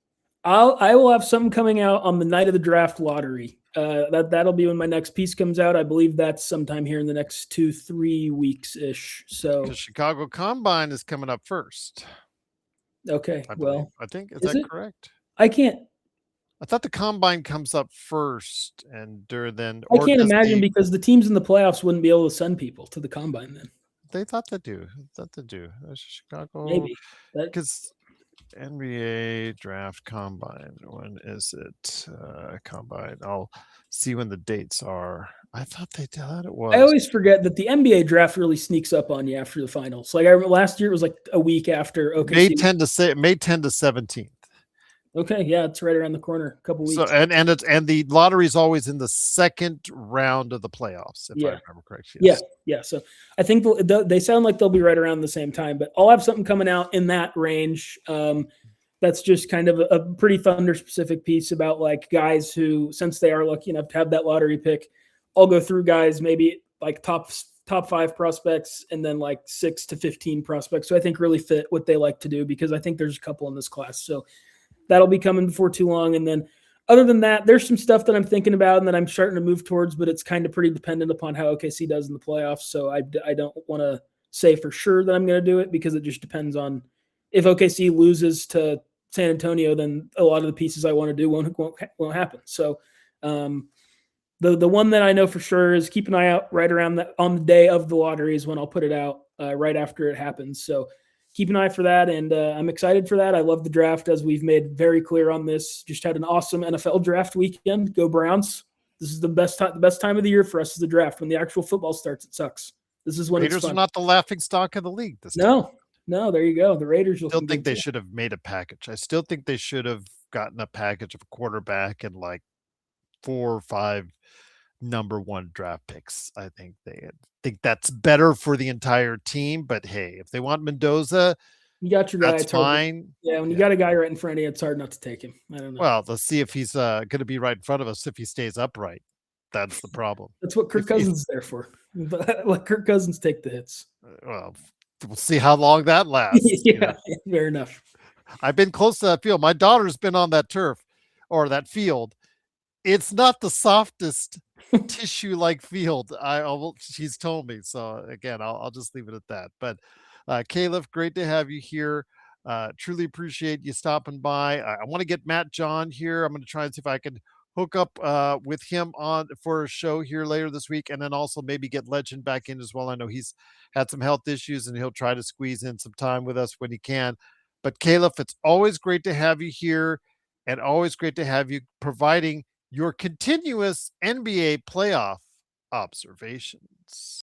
I will have something coming out on the night of the draft lottery. That'll be when my next piece comes out. I believe that's sometime here in the next 2-3 weeks ish. So the Chicago Combine is coming up first. Okay. I think is that correct? I thought the Combine comes up first, and then I can't imagine because the teams in the playoffs wouldn't be able to send people to the Combine then. They thought they do. Chicago, maybe because NBA draft combine. When is it? Combine. I'll see when the dates are. I thought it was. I always forget that the NBA draft really sneaks up on you after the finals. Like I remember last year, it was like a week after. Okay, May 10 to 17th. Okay, yeah, it's right around the corner. A couple weeks. So and the lottery is always in the second round of the playoffs, if I remember correctly. Yes. Yeah. So I think they sound like they'll be right around the same time. But I'll have something coming out in that range. That's just kind of a pretty Thunder specific piece about like guys who, since they are lucky enough to have that lottery pick, I'll go through guys maybe like top 5 prospects and then like 6 to 15 prospects. So I think really fit what they like to do, because I think there's a couple in this class. So that'll be coming before too long. And then other than that, there's some stuff that I'm thinking about and that I'm starting to move towards, but it's kind of pretty dependent upon how OKC does in the playoffs. So I don't want to say for sure that I'm going to do it, because it just depends on if OKC loses to San Antonio, then a lot of the pieces I want to do won't happen. So the one that I know for sure is keep an eye out right around that on the day of the lottery is when I'll put it out right after it happens. So keep an eye for that, and I'm excited for that. I love the draft, as we've made very clear on this. Just had an awesome NFL draft weekend. Go Browns! This is the best time of the year for us is the draft. When the actual football starts, it sucks. This is when Raiders it's fun. are not the laughing stock of the league this time. No, No, there you go. The Raiders Still looking think good they too. should have made a package. I still think they should have gotten a package of a quarterback and like 4 or 5 number 1 draft picks. I think that's better for the entire team, but hey, if they want Mendoza, You got your guy. that's It's hard. fine. Yeah, when you Yeah. got a guy right in front of you, it's hard not to take him. I don't know. Well, let's see if he's gonna be right in front of us if he stays upright. That's the problem. That's what Kirk If Cousins is there for. Let Kirk Cousins take the hits. well, we'll see how long that lasts. Yeah, fair enough. I've been close to that field. My daughter's been on that turf or that field. It's not the softest tissue like field. She's told me. So again, I'll just leave it at that. But Calif, great to have you here. Truly appreciate you stopping by. I want to get Matt John here. I'm going to try and see if I can hook up with him on for a show here later this week, and then also maybe get Legend back in as well. I know he's had some health issues, and he'll try to squeeze in some time with us when he can. But Calif, it's always great to have you here, and always great to have you providing your continuous NBA playoff observations.